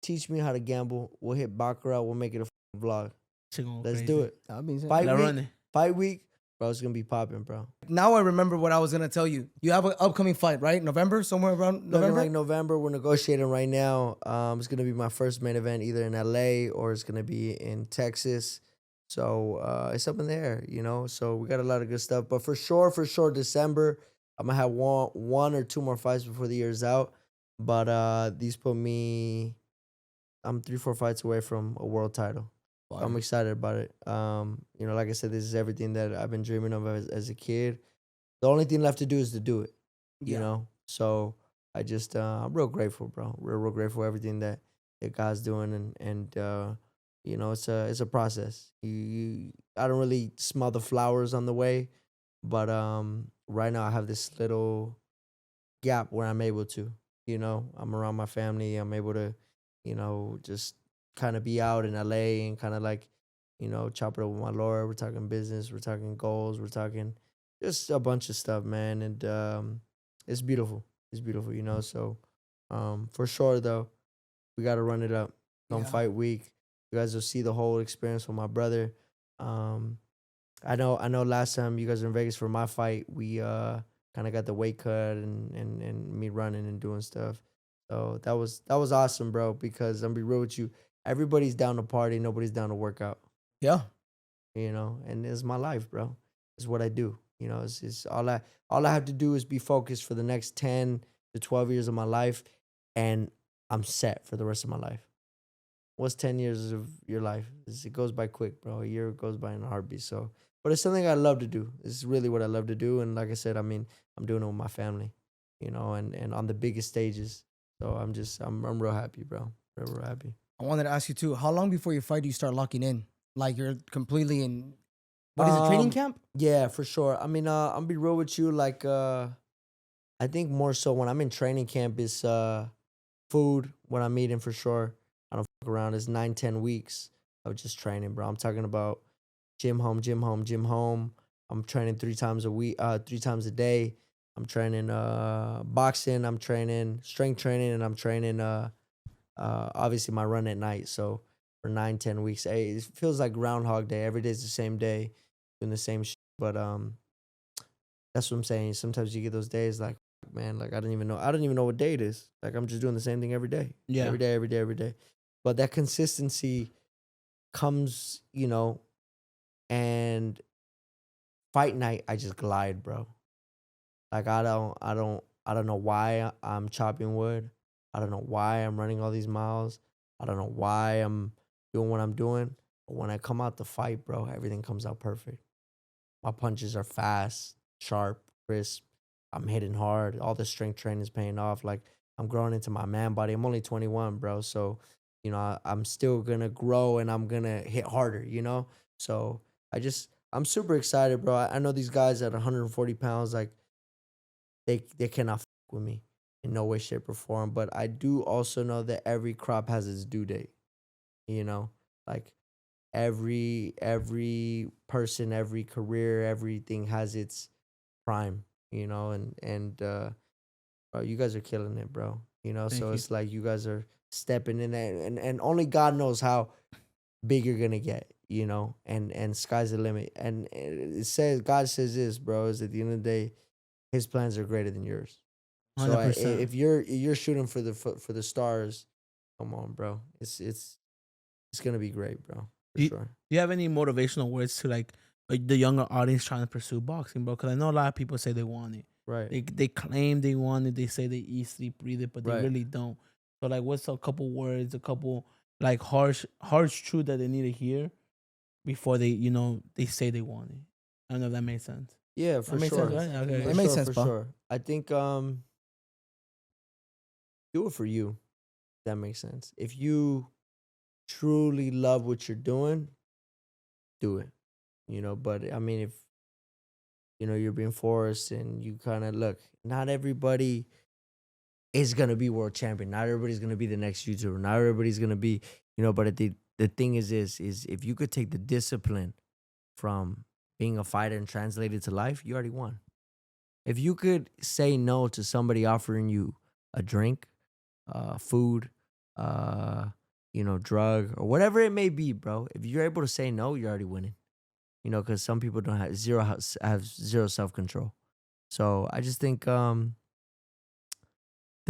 Teach me how to gamble. We'll hit Baccarat. We'll make it a vlog. Shit gonna go Let's crazy. do it. That means Fight Let week. run it. Fight week, bro. It's gonna be popping, bro. Now I remember what I was gonna tell you. You have an upcoming fight, right? November, somewhere around Looking November. like November. We're negotiating right now. It's gonna be my first main event either in LA or it's gonna be in Texas. So it's up in the air, you know. So we got a lot of good stuff. But for sure, December, I'm gonna have one or two more fights before the year's out. But these put me. I'm 3-4 fights away from a world title. I'm excited about it. You know, like I said, this is everything that I've been dreaming of as a kid. The only thing left to do is to do it. You Yeah. know, so I just I'm real grateful, bro. Real grateful for everything that God's doing, and you know, it's a process. I don't really smell the flowers on the way, but right now I have this little gap where I'm able to. You know, I'm around my family. I'm able to, you know, just kind of be out in LA and kind of like, you know, chop it up with my lawyer. We're talking business. We're talking goals. We're talking just a bunch of stuff, man. And it's beautiful. It's beautiful, you know. So for sure, though, we got to run it up on Yeah. fight week. You guys will see the whole experience with my brother. I know last time you guys were in Vegas for my fight, we kind of got the weight cut and me running and doing stuff. So that was awesome, bro, because I'm gonna be real with you. Everybody's down to party, nobody's down to work out. Yeah. You know, and it's my life, bro. It's what I do. You know, it's all I have to do is be focused for the next 10 to 12 years of my life, and I'm set for the rest of my life. What's 10 years of your life? It goes by quick, bro. A year goes by in a heartbeat. So But it's something I love to do. It's really what I love to do. And like I said, I mean, I'm doing it with my family, you know, and on the biggest stages. So I'm real happy, bro. Real happy. I wanted to ask you too. How long before your fight do you start locking in? Like you're completely in. What is it? Training camp? Yeah, for sure. I mean, I'll be real with you. Like, I think more so when I'm in training camp is food. When I'm eating, for sure. I don't fuck around. It's 9-10 weeks of just training, bro. I'm talking about gym home, gym home, gym home. I'm training 3 times a week, 3 times a day. I'm training boxing. I'm training strength training, and I'm training obviously my run at night. So for 9-10 weeks, it feels like Groundhog Day. Every day's the same day, doing the same shit. But that's what I'm saying. Sometimes you get those days like, man, like I don't even know what day it is. Like I'm just doing the same thing every day. Yeah. Every day. But that consistency comes, you know, and fight night, I just glide, bro. Like I don't know why I'm chopping wood. I don't know why I'm running all these miles. I don't know why I'm doing what I'm doing. But when I come out to fight, bro, everything comes out perfect. My punches are fast, sharp, crisp. I'm hitting hard. All the strength training is paying off. Like I'm growing into my man body. I'm only 21, bro. So, you know, I'm still gonna grow and I'm gonna hit harder, you know? So I'm super excited, bro. I know these guys at 140 pounds, like they cannot fuck with me in no way, shape, or form. But I do also know that every crop has its due date. You know, like every person, every career, everything has its prime. You know, and bro, you guys are killing it, bro. You know, Thank you. it's like you guys are stepping in there, and only God knows how big you're gonna get. You know, and sky's the limit. And it says, God says this, bro, is at the end of the day, His plans are greater than yours. So 100%. if you're shooting for the stars, come on, bro. It's gonna be great, bro. For Do sure. you have any motivational words to like the younger audience trying to pursue boxing, bro? Because I know a lot of people say they want it. Right. They claim they want it. They say they eat, sleep, breathe it, but they Right. really don't. So like, what's a couple words, a couple like harsh truth that they need to hear before they they say they want it? I don't know if that makes sense. Yeah, for That makes sure. sense, right? Okay. For It makes sure, sense, for bro. sure. I think do it for you. That makes sense. If you truly love what you're doing, do it. You know, but I mean, if you know you're being forced and you kind of look, not everybody is gonna be world champion. Not everybody's gonna be the next YouTuber. Not everybody's gonna be, you know. But the thing is if you could take the discipline from being a fighter and translate it to life, you already won. If you could say no to somebody offering you a drink, food, you know, drug or whatever it may be, bro. If you're able to say no, you're already winning. You know, because some people don't have zero self-control. So I just think the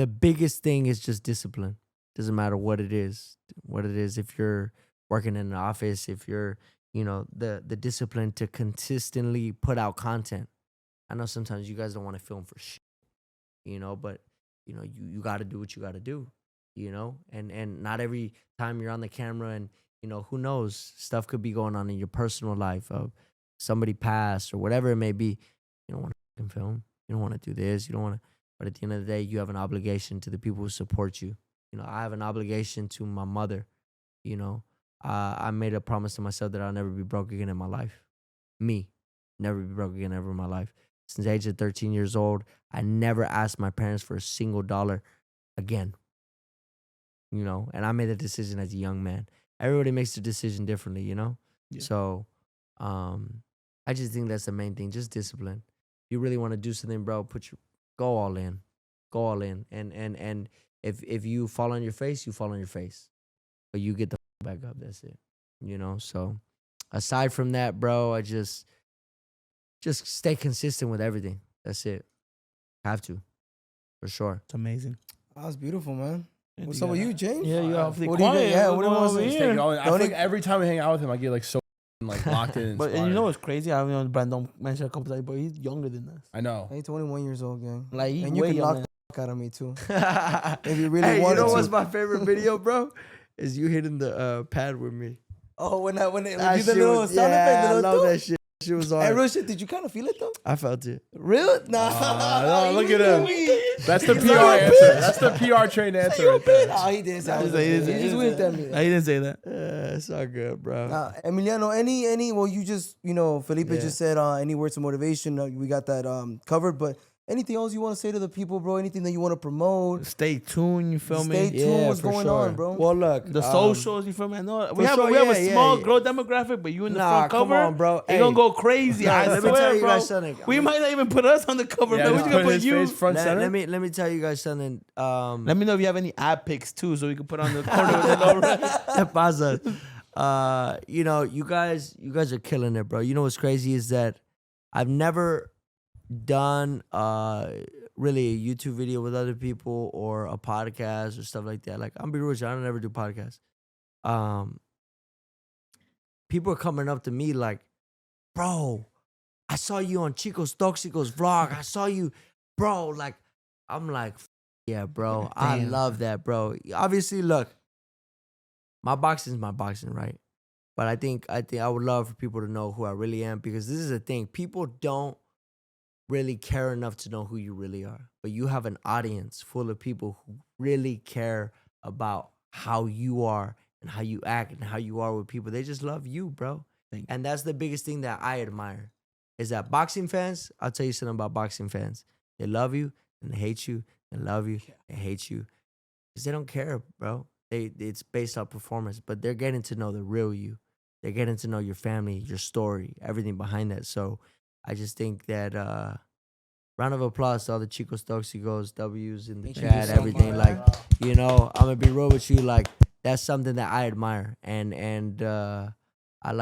biggest thing is just discipline. Doesn't matter what it is. If you're working in an office, if you're, you know, the discipline to consistently put out content. I know sometimes you guys don't want to film for shit, you know, but you know, you got to do what you got to do, you know, and not every time you're on the camera and, you know, who knows, stuff could be going on in your personal life of somebody passed or whatever it may be. You don't want to film. You don't want to do this. You don't want to, but at the end of the day, you have an obligation to the people who support you. You know, I have an obligation to my mother, you know. I made a promise to myself that I'll never be broke again in my life. Me, never be broke again ever in my life. Since the age of 13 years old, I never asked my parents for a single dollar again. You know, and I made that decision as a young man. Everybody makes the decision differently, you know? Yeah. So I just think that's the main thing, just discipline. If you really want to do something, bro, go all in. Go all in. And if you fall on your face, you fall on your face. But you get the back up, that's it. You know, so aside from that, bro, I just stay consistent with everything. That's it. Have to, for sure. It's amazing. That was beautiful, man. Yeah, What's you up with got- you, James? Yeah, you awfully What do you quiet. think? Yeah, what do you Going want over to Stay say? going. I Don't feel like it- every time we hang out with him, I get like so like locked in. And But and you inspired. know what's crazy? I know Brandon mentioned a couple times, but he's younger than us. I know. Hey, 21 years old, gang. Like he's And you way can knock younger. the fuck out of me too. If you really you wanted know to. what's my favorite video, bro? Is you hitting the pad with me. Oh, when That you did the shit little was- sound effect, yeah, the I little love toot? that shit. She was Hey, hard. real shit, did you kind of feel it though? I felt it. Real? Nah. no, look at him. That's the He's PR like, answer. That's the PR trained answer. Right there. Nah, he didn't say I was He didn't say- He just winked at me. No, he didn't say that. It's all good, bro. Emiliano, well, you just, Felipe Yeah. just said any words of motivation. We got that covered, but anything else you want to say to the people, bro? Anything that you want to promote? Stay tuned, you feel Stay me? tuned. What's going on, bro? Well, look, The socials, you feel me? I know we have sure, we have a yeah, small yeah. growth demographic, but you in the Nah, front come cover, on, bro. They Hey. gonna go crazy. Nah, I let me swear, tell you bro. guys something. We might not even put us on the cover, Yeah, man. We just just gonna put put his you. face front center. let me tell you guys something. Let me know if you have any ad pics too, so we can put on the corner with the logo. Pasa. You guys are killing it, bro. You know what's crazy is that I've never done really a YouTube video with other people or a podcast or stuff like that. Like, I'm be real with you, I don't ever do podcasts. People are coming up to me like, bro, I saw you on Chicos Toxicos vlog. I saw you, bro. Like, I'm like, yeah, bro. I Damn. love that, bro. Obviously, look, my boxing is my boxing, right? But I think I would love for people to know who I really am, because this is the thing. People don't really care enough to know who you really are. But you have an audience full of people who really care about how you are and how you act and how you are with people. They just love you, bro. Thank you. And that's the biggest thing that I admire, is that boxing fans, I'll tell you something about boxing fans. They love you and they hate you. They love you and hate you. Because they don't care, bro. It's based on performance, but they're getting to know the real you. They're getting to know your family, your story, everything behind that. So I just think that round of applause to all the Chicos Toxicos, W's in the Thank you chat, so everything. much. Like, I'm gonna be real with you. Like, that's something that I admire. And I'm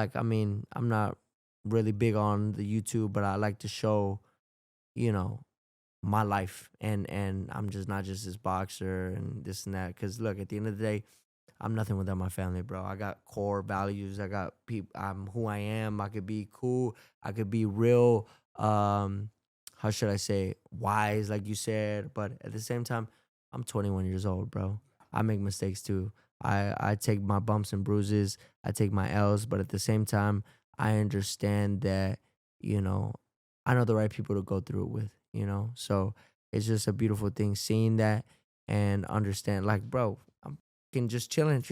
not really big on the YouTube, but I like to show, my life. And I'm just not just this boxer and this and that. Cause look, at the end of the day, I'm nothing without my family, bro. I got core values. I got people. I'm who I am. I could be cool. I could be real. How should I say? Wise, like you said. But at the same time, I'm 21 years old, bro. I make mistakes too. I take my bumps and bruises. I take my L's. But at the same time, I understand that, I know the right people to go through it with, So it's just a beautiful thing seeing that and understand, like, bro, I'm fucking just chilling.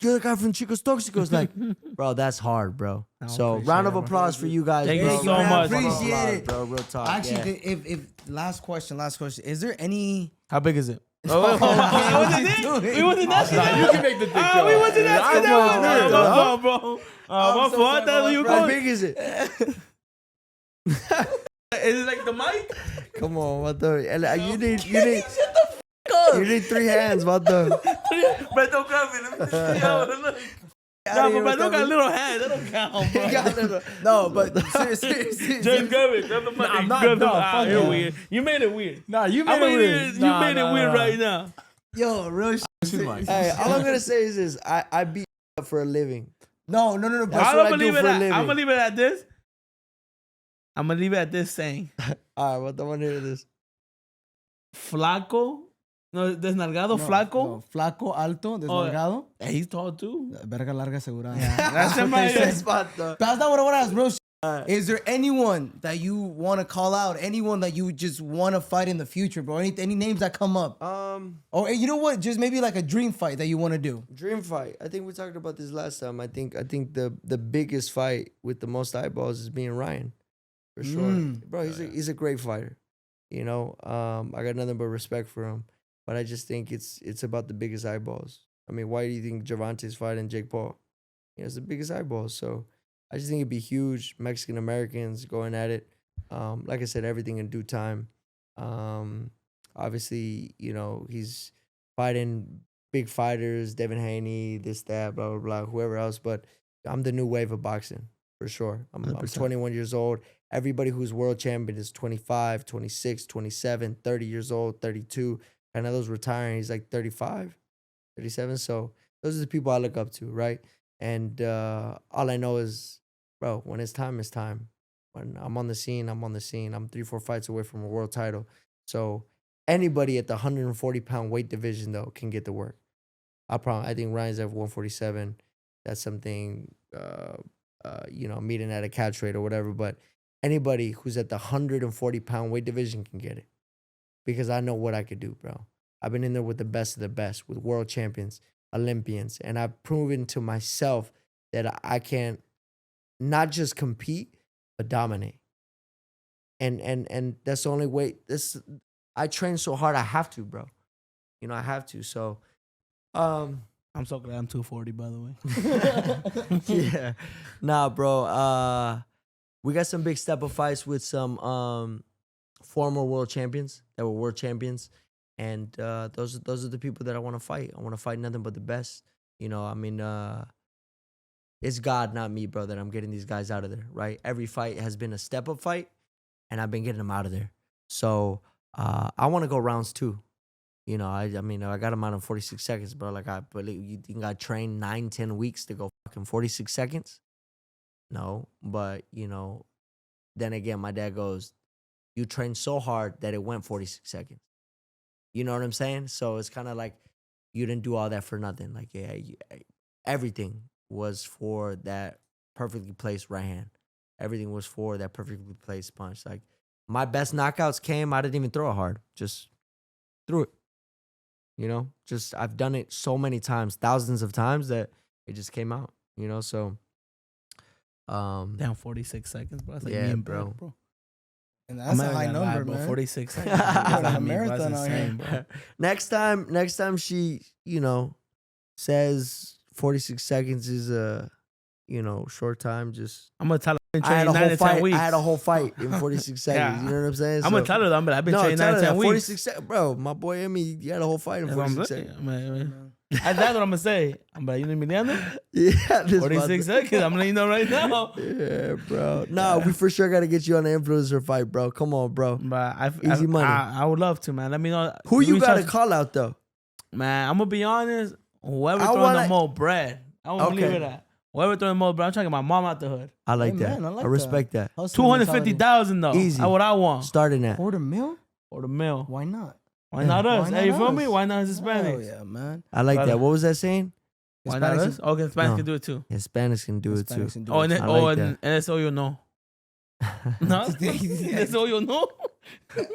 You're the guy from Chicos Toxicos. Like, bro, that's hard, bro. I So appreciate round it, of bro. applause for you guys, Thank bro. you so Round much. of applause, Appreciate it. bro. Real talk. Actually, yeah. if last question. Is there any? How big is it? Oh, we what wasn't you there. doing? We wasn't asking Nah, that. you can make the dick joke. We wasn't asking Come on, that. man. My fault, bro. I'm My so fault. sorry, That's where you bro. How going. big is it? Is it like the mic? Come on, what the? You need 3 hands, what the? But don't grab it. Let me just see how it looks. Nah, but don't got little hands. That don't count, bro. No, but seriously. Just grab it. Grab the mic. I'm not grab the dumb. mic. Fuck You're that. weird. You made it weird. Nah, you I made mean, it weird. you made it weird right now. Yo, real shit. Too much. Hey, all I'm gonna say is this: I beat up for a living. No. That's But what I'm I gonna do leave it for a at. living. I'm gonna leave it at this. I'm gonna leave it at this saying, All right, what the one hear this? Flaco. No, desnalgado, no, flaco. no, flaco, alto, desnalgado. Hey, he's tall too. Verga larga asegurada. That's what my they say. Spot though. That's not what I want to ask, bro. Is there anyone that you want to call out? Anyone that you just want to fight in the future, bro? Any names that come up? Or you know what? Just maybe like a dream fight that you want to do. Dream fight. I think we talked about this last time. I think the biggest fight with the most eyeballs is being Ryan, for sure. Bro, he's a great fighter. I got nothing but respect for him. But I just think it's about the biggest eyeballs. I mean, why do you think Gervonta's fighting Jake Paul? He has the biggest eyeballs. So I just think it'd be huge. Mexican Americans going at it. Like I said, everything in due time. Obviously, he's fighting big fighters, Devin Haney, this, that, blah, blah, blah, whoever else. But I'm the new wave of boxing, for sure. I'm 21 years old. Everybody who's world champion is 25, 26, 27, 30 years old, 32. Canelo's retiring. He's like 35, 37. So those are the people I look up to, right? And all I know is, bro, when it's time, it's time. When I'm on the scene, I'm on the scene. I'm 3-4 fights away from a world title. So anybody at the 140-pound weight division, though, can get the work. I think Ryan's at 147. That's something meeting at a catch rate or whatever. But anybody who's at the 140-pound weight division can get it because I know what I could do, bro. I've been in there with the best of the best, with world champions, Olympians, and I've proven to myself that I can not just compete but dominate. And that's the only way. I train so hard, I have to, bro. I have to. So, I'm so glad I'm 240, by the way. yeah, nah, bro. We got some big step-up fights with some former world champions that were world champions, and those are the people that I want to fight. I want to fight nothing but the best. It's God, not me, bro, that I'm getting these guys out of there. Right? Every fight has been a step-up fight, and I've been getting them out of there. So I want to go rounds too. I got him out in 46 seconds, bro. Like, you think I trained 9-10 weeks to go fucking 46 seconds? No, but, then again, my dad goes, you trained so hard that it went 46 seconds. You know what I'm saying? So it's kind of like you didn't do all that for nothing. Like, yeah, everything was for that perfectly placed right hand. Everything was for that perfectly placed punch. Like, my best knockouts came, I didn't even throw it hard. Just threw it. I've done it so many times, thousands of times that it just came out, so. Down 46 seconds, bro. That's like yeah, me and bro. bro. And that's a high number, man. 46 seconds. Got a Me, bro. That's marathon out insane, here. bro. Next time she, says 46 seconds is a, short time, just. I'm going to tell her I've been I had training a 9 whole to 10 fight. weeks. I had a whole fight in 46 seconds. Yeah. You know what I'm saying? I'm going to tell her that, but I've been training 9 to 10 weeks. 46 seconds. Bro, my boy Emmy, you had a whole fight in That's what I'm 46 saying. seconds. Man. That's what I'm going to say. I'm like, you know Emiliano? Yeah. 46 seconds. I'm letting you know right now. Yeah, bro. Nah, we for sure got to get you on the influencer fight, bro. Come on, bro. But Easy money. I would love to, man. Let me know. Who you got to to call out, though? Man, I'm going to be honest. Whoever I throwing wanna- the most bread. I won't Okay. believe it that. Whoever throwing the most bread. I'm trying to get my mom out the hood. I like Hey, that. man, I like I respect that. Hustle mentality. 250,000 though. Easy. That's what I want. Starting at. Quarter mil? For the meal. Why not? Why not us? Why Hey, you not feel us? me? Why not Hell Hispanics? yeah, man. I like Brother. that. What was that saying? Why not Hispanics us? Okay, Hispanics No. can do it too. Hispanics can do it too. Hispanics can do Oh, it and too. then, I like and that. that's all you know. No, that's all you know.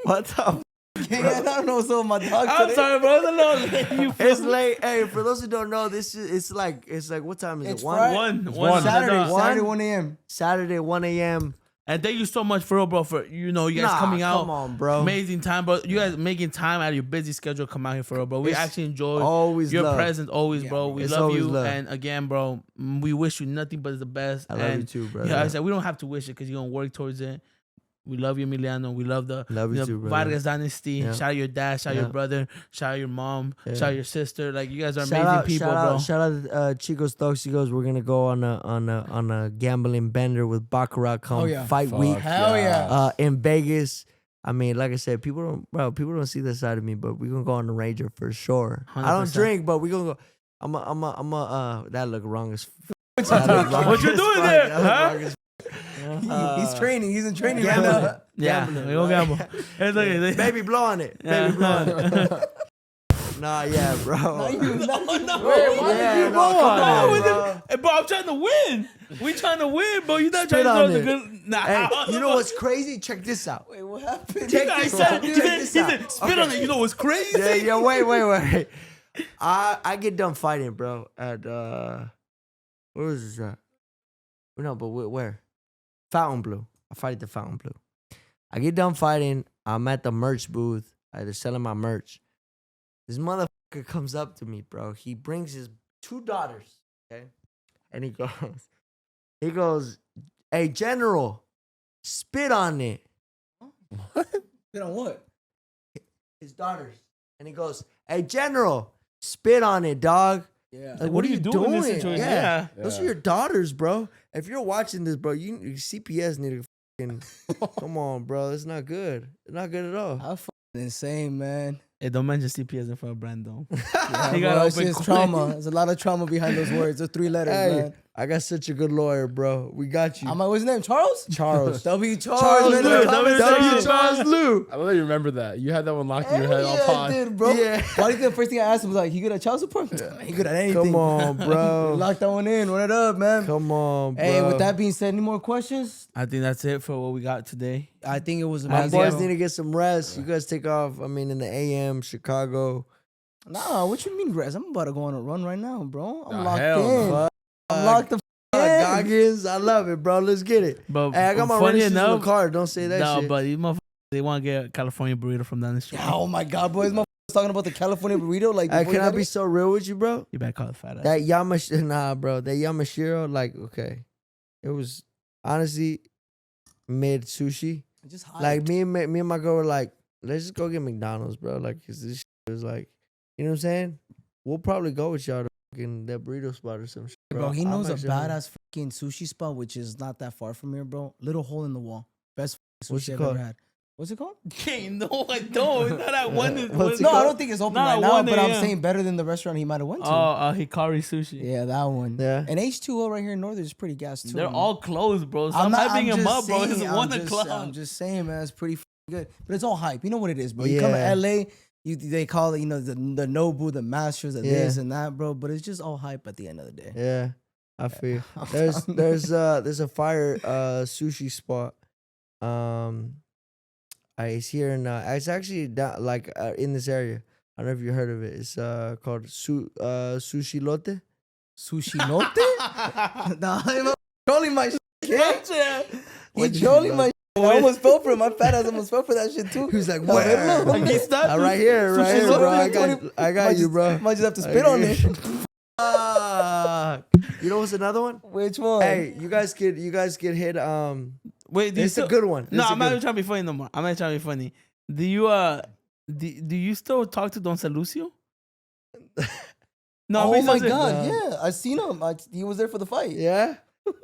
What the I don't know what's up with my dog I'm today. sorry, bro. You It's late. Hey, for those who don't know, it's like what time is It's it? 1 Friday. one. Saturday, One? Saturday, 1 a.m. Saturday, 1 a.m. And thank you so much for real, bro. For you guys coming out. Come on, bro. Amazing time, bro. You guys making time out of your busy schedule to come out here for real, bro. We It's actually enjoy always your love. presence, always, bro. We It's love always you, love. and again, bro, we wish you nothing but the best. I love and you too, brother. yeah, I said we don't have to wish it because you're gonna work towards it. We love you, Emiliano. We love the Love you too, brother. Vargas dynasty. Yeah. Shout out your dad. Shout out Yeah. your brother. Shout out your mom. Yeah. Shout out your sister. Like you guys are Shout amazing out, people, shout bro. out, shout out, Chicos Toxicos. We're gonna go on a gambling bender with Baccarat come Oh, yeah. fight Fuck week Hell yeah. in Vegas. I mean, like I said, people don't see that side of me, but we're gonna go on the Ranger for sure. I don't 100%. drink, but we're gonna go. I'm a that look wrong as What you doing there, huh? He's training. He's in training right Gambling. now. Yeah, Gambling, we go gamble. It's like, Baby, blow on it. Baby, blow on it. Nah, yeah, bro. no. Wait, why Yeah, did you no, blow come on on, it? bro. Hey, bro, I'm trying to win. We trying to win, bro. You not Spit trying to on throw the it. good. Nah, Hey, you know what's crazy? Check this out. Wait, what happened? Check I this said, out. he Check said, this he out. said, spit on it. You know what's crazy? Yeah, wait. I get done fighting, bro. At where was this at? No, but where? Fountain Blue. I fight at the Fountain Blue. I get done fighting. I'm at the merch booth. They're selling my merch. This motherfucker comes up to me, bro. He brings his 2 daughters, okay? And he goes, hey, General, spit on it. Spit on what? His daughters. And he goes, hey, General, spit on it, dog. Yeah. Like, what are you doing? in this situation? Yeah. Yeah. Those are your daughters, bro. If you're watching this, bro, you CPS need to fucking come on, bro. It's not good. It's not good at all. I'm fucking insane, man. Hey, don't mention CPS in front of Brandon. Yeah, He bro, got it's open just quick. trauma. There's a lot of trauma behind those words. Those 3 letters, Hey, man. I got such a good lawyer, bro. We got you. I'm like, what's his name? Charles? Charles. W. Charles. Charles man, Lou. the conversation. Charles Lou. I love you remember that. You had that one locked in your head all Yeah, I pod. did, bro. Yeah. Why do you think the first thing I asked him was like, he good at child support? He good at anything. Come on, bro. Lock that one in. Run it up, man. Come on, bro. Hey, with that being said, any more questions? I think that's it for what we got today. I think it was my amazing. boys need to get some rest. You guys take off. I mean, in the AM, Chicago. Nah, what you mean rest? I'm about to go on a run right now, bro. I'm Nah, locked hell in. no. I'm locked the in. Goggins, I love it, bro. Let's get it. But Hey, I got my funny running shoes in the enough, car. Don't say that no, shit. but these motherfuckers, they want to get a California burrito from down the street. Oh my God, boys. My talking about the California burrito. Like, Hey, before can you I got be it? so real with you, bro? You better call it fat ass. That nah, bro. That Yamashiro, like, okay. It was honestly mid sushi. Just Like, me and my girl were like, let's just go get McDonald's, bro. Like, 'cause this shit was like, you know what I'm saying? We'll probably go with y'all to fucking that burrito spot or some shit. Bro, he I'm knows a actually hungry. badass freaking sushi spot, which is not that far from here, bro. Little hole in the wall. Best fucking What's sushi it I've called? ever had. What's it called? Okay, no, I don't. Not at one. What's it No, I called? don't think it's open Not right at now, 1 but I'm a.m. saying better than the restaurant he might have went to. Hikari Sushi. Yeah, that one. Yeah. And H2O right here in Northern is pretty gas too. They're man. all closed, bro. Stop hyping them up, bro. It's 1 o'clock. I'm just saying, man, it's pretty good. But it's all hype. You know what it is, bro. You come to Yeah. LA, they call it, the Nobu, the Masters, the Yeah. this and that, bro. But it's just all hype at the end of the day. Yeah. I feel. There's a fire sushi spot. It's here in it's actually down, like in this area. I don't know if you heard of it. It's called Sushi Lotte. Sushi Note? Nah, I'm trolling my shit. Gotcha. He's trolling my shit. I almost fell for it. My fat ass almost fell for that shit too. He was like, No, where? no. Right here, Sushi bro. Lotte, I got you, bro. Might just have to spit on it. Fuck. You know what's another one? Which one? Hey, you guys get hit. Wait, do you It's a still, good one. No, It's a I'm not good even trying to be funny no more. I'm not trying to be funny. Do you do you still talk to Don Salucio? No, I Oh mean, my seriously. God, yeah. I seen him. He was there for the fight. Yeah.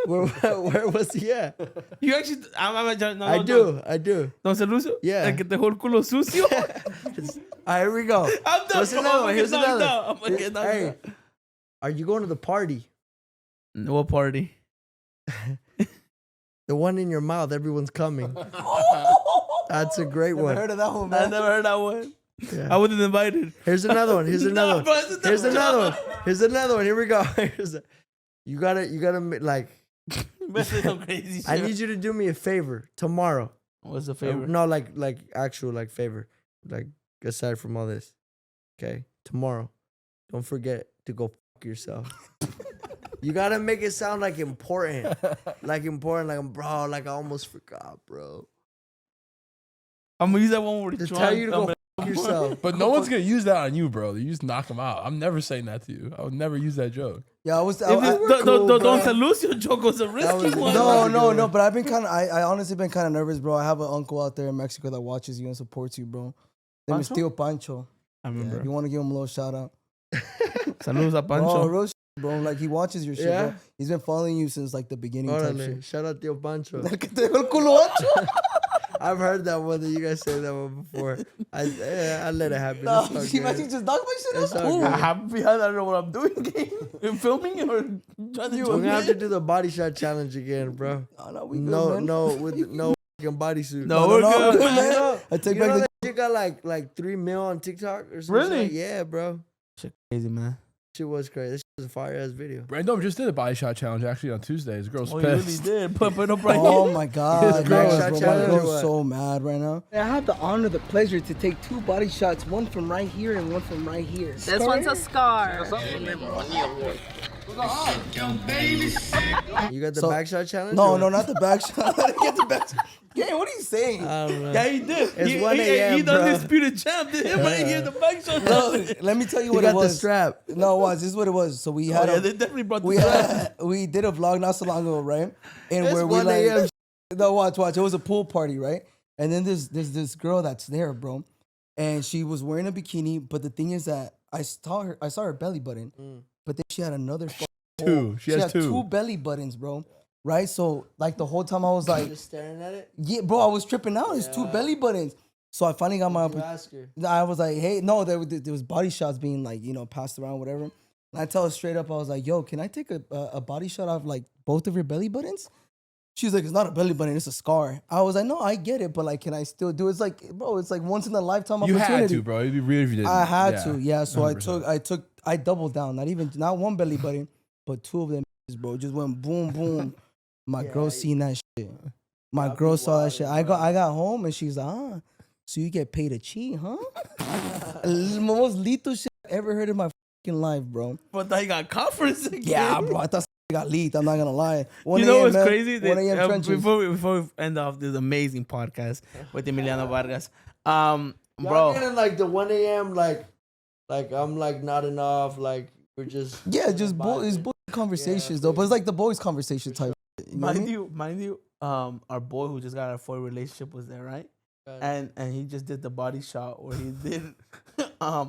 Where was he at? You actually, no, I do. Don Salucio? Yeah. El que te dejó el culo sucio? All right, here we go. I'm done. What's another one? Here's another. I'm gonna get knocked Hey, out. are you going to the party? What party? The one in your mouth. Everyone's coming. That's a great Never one. heard of that one, I man. never heard that one. Yeah. I wasn't invited. Here's another one. Here's another one. bro, it's a Here's different another job. one. Here's another one. Here we go. You gotta like. Man, say some crazy shit. I need you to do me a favor tomorrow. What's the favorite? No, like actual like favor. Like aside from all this. Okay, tomorrow. Don't forget to go fuck yourself. You gotta make it sound like important. Like important. Like bro. Like I almost forgot, bro. I'm gonna use that one word. To tell you to go fuck yourself. But no one's gonna use that on you, bro. You just knock him out. I'm never saying that to you. I would never use that joke. Yeah, I was. If it's cool, Don bro. Salucio joke was a risky was- one. No. But I've been kind of. I honestly been kind of nervous, bro. I have an uncle out there in Mexico that watches you and supports you, bro. Name is Pancho? Tío Pancho. I Yeah, remember. if you want to give him a little shout out, Saludos a bro, Pancho. real shit, bro. Like he watches your shit, Yeah? bro. He's been following you since like the beginning type Órale, shit. shout out Tío Pancho. El que te dejó el culo ancho. I've heard that one. That you guys say that one before. I let it happen. No, It's all she imagine good. just knocked my shit It's out. all Ooh. good. I have behind. I don't know what I'm doing. I'm filming or trying to do We're gonna have to it. do the body shot challenge again, bro. No, we good, No, man. no, with no fucking bodysuit. No, we're good, man. man. I take You back know the. that shit got like 3 mil on TikTok or something? Really? Like, yeah, bro. Shit crazy, man. Shit was crazy. This shit was a fire ass video. Brandon just did a body shot challenge actually on Tuesday. His girl's Oh, you really pissed. did. Put up right Oh here. my God, girl yes, shot bro, my challenge or girl's what? so mad right now. I have the honor, the pleasure to take 2 body shots, one from right here and one from right here. This one's a scar. You got the So- back shot challenge? No, or no, what? not the back shot. I didn't get the back shot. Yeah, what are you saying? I don't know. Yeah, he did. It's he, 1 he, a.m., he done bro. disputed champ. Did him right here in the back shot. No, let me tell you He what got it the was. strap. No, this is what it was. So we Oh, had yeah, a, they definitely brought the we strap. we did a vlog not so long ago, right? And It's where we 1 like a.m. no watch. It was a pool party, right? And then there's this girl that's there, bro, and she was wearing a bikini. But the thing is that I saw her belly button, but then she had another Two. She has had two. 2 belly buttons, bro. Right? So like the whole time I was like, Just staring at it? yeah, bro, I was tripping out. It's 2 belly buttons. So I finally got my. You ask her. I was like, hey, no, there was body shots being like, passed around, whatever. And I tell her straight up, I was like, yo, can I take a body shot off like both of your belly buttons? She's like, it's not a belly button, it's a scar. I was like, no, I get it, but like, can I still do it? It's like, bro, it's like once in a lifetime You opportunity. had to, bro. It'd be weird if you didn't. I had to, yeah. So 100%. I doubled down. Not one belly button, but two of them, bro. Just went boom, boom. My girl seen that shit. My girl saw that shit. I got home and she's like, so you get paid to cheat, huh? Most lethal shit I ever heard in my fucking life, bro. But I got conference again. Yeah, bro. I thought got leaked. I'm not gonna lie. You know what's crazy? 1 a.m. trenches. Before we end off this amazing podcast with Emiliano Vargas, Y'all bro. getting like the 1 a.m. like I'm like not enough. Like we're just It's boys conversations though, but it's like the boys conversation type. You know what I mean? Mind you, our boy who just got a 4 relationship was there, right? And he just did the body shot where he did, a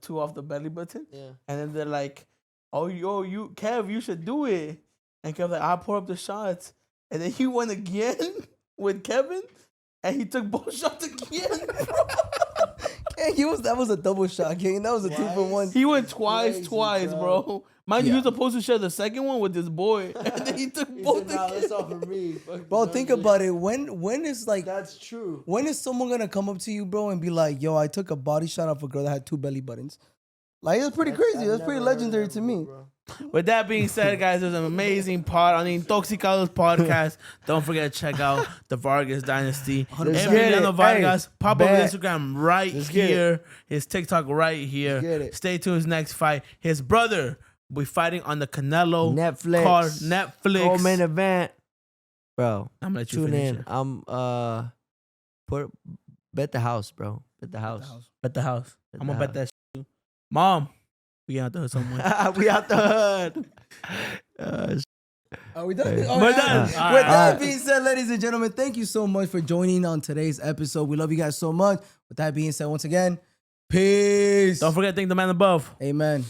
2 off the belly button. Yeah. And then they're like, oh, you Kev, you should do it. And Kev's like, I'll pour up the shots. And then he went again with Kevin, and he took both shots again, bro. That was a double shot, King. That was a 2 for 1. He went twice, Crazy, bro. Mind you, he was supposed to share the second one with this boy, and then he took both Nah, again. that's all for me. Bro, think about it. When is like That's true. when is someone gonna come up to you, bro, and be like, yo, I took a body shot off a girl that had 2 belly buttons? Like, it's pretty crazy. That's pretty legendary to me. With that being said, guys, there's an amazing pod on the Intoxicados podcast. Don't forget to check out the Vargas Dynasty. Emiliano Vargas. Pop up his Instagram right here. His TikTok right here. Stay tuned his next fight. His brother will be fighting on the Canelo Netflix. card. Netflix. Co-main event. Bro, I'm gonna let you tune finish in. it. I'm bet the house, bro. Bet the house. Bet the house. Bet I'm the gonna bet that shit. Mom, we out there somewhere. We out the hood. Are we done? Hey. All We're right. done. With All right. that being said, ladies and gentlemen, thank you so much for joining on today's episode. We love you guys so much. With that being said, once again, peace. Don't forget to thank the man above. Amen.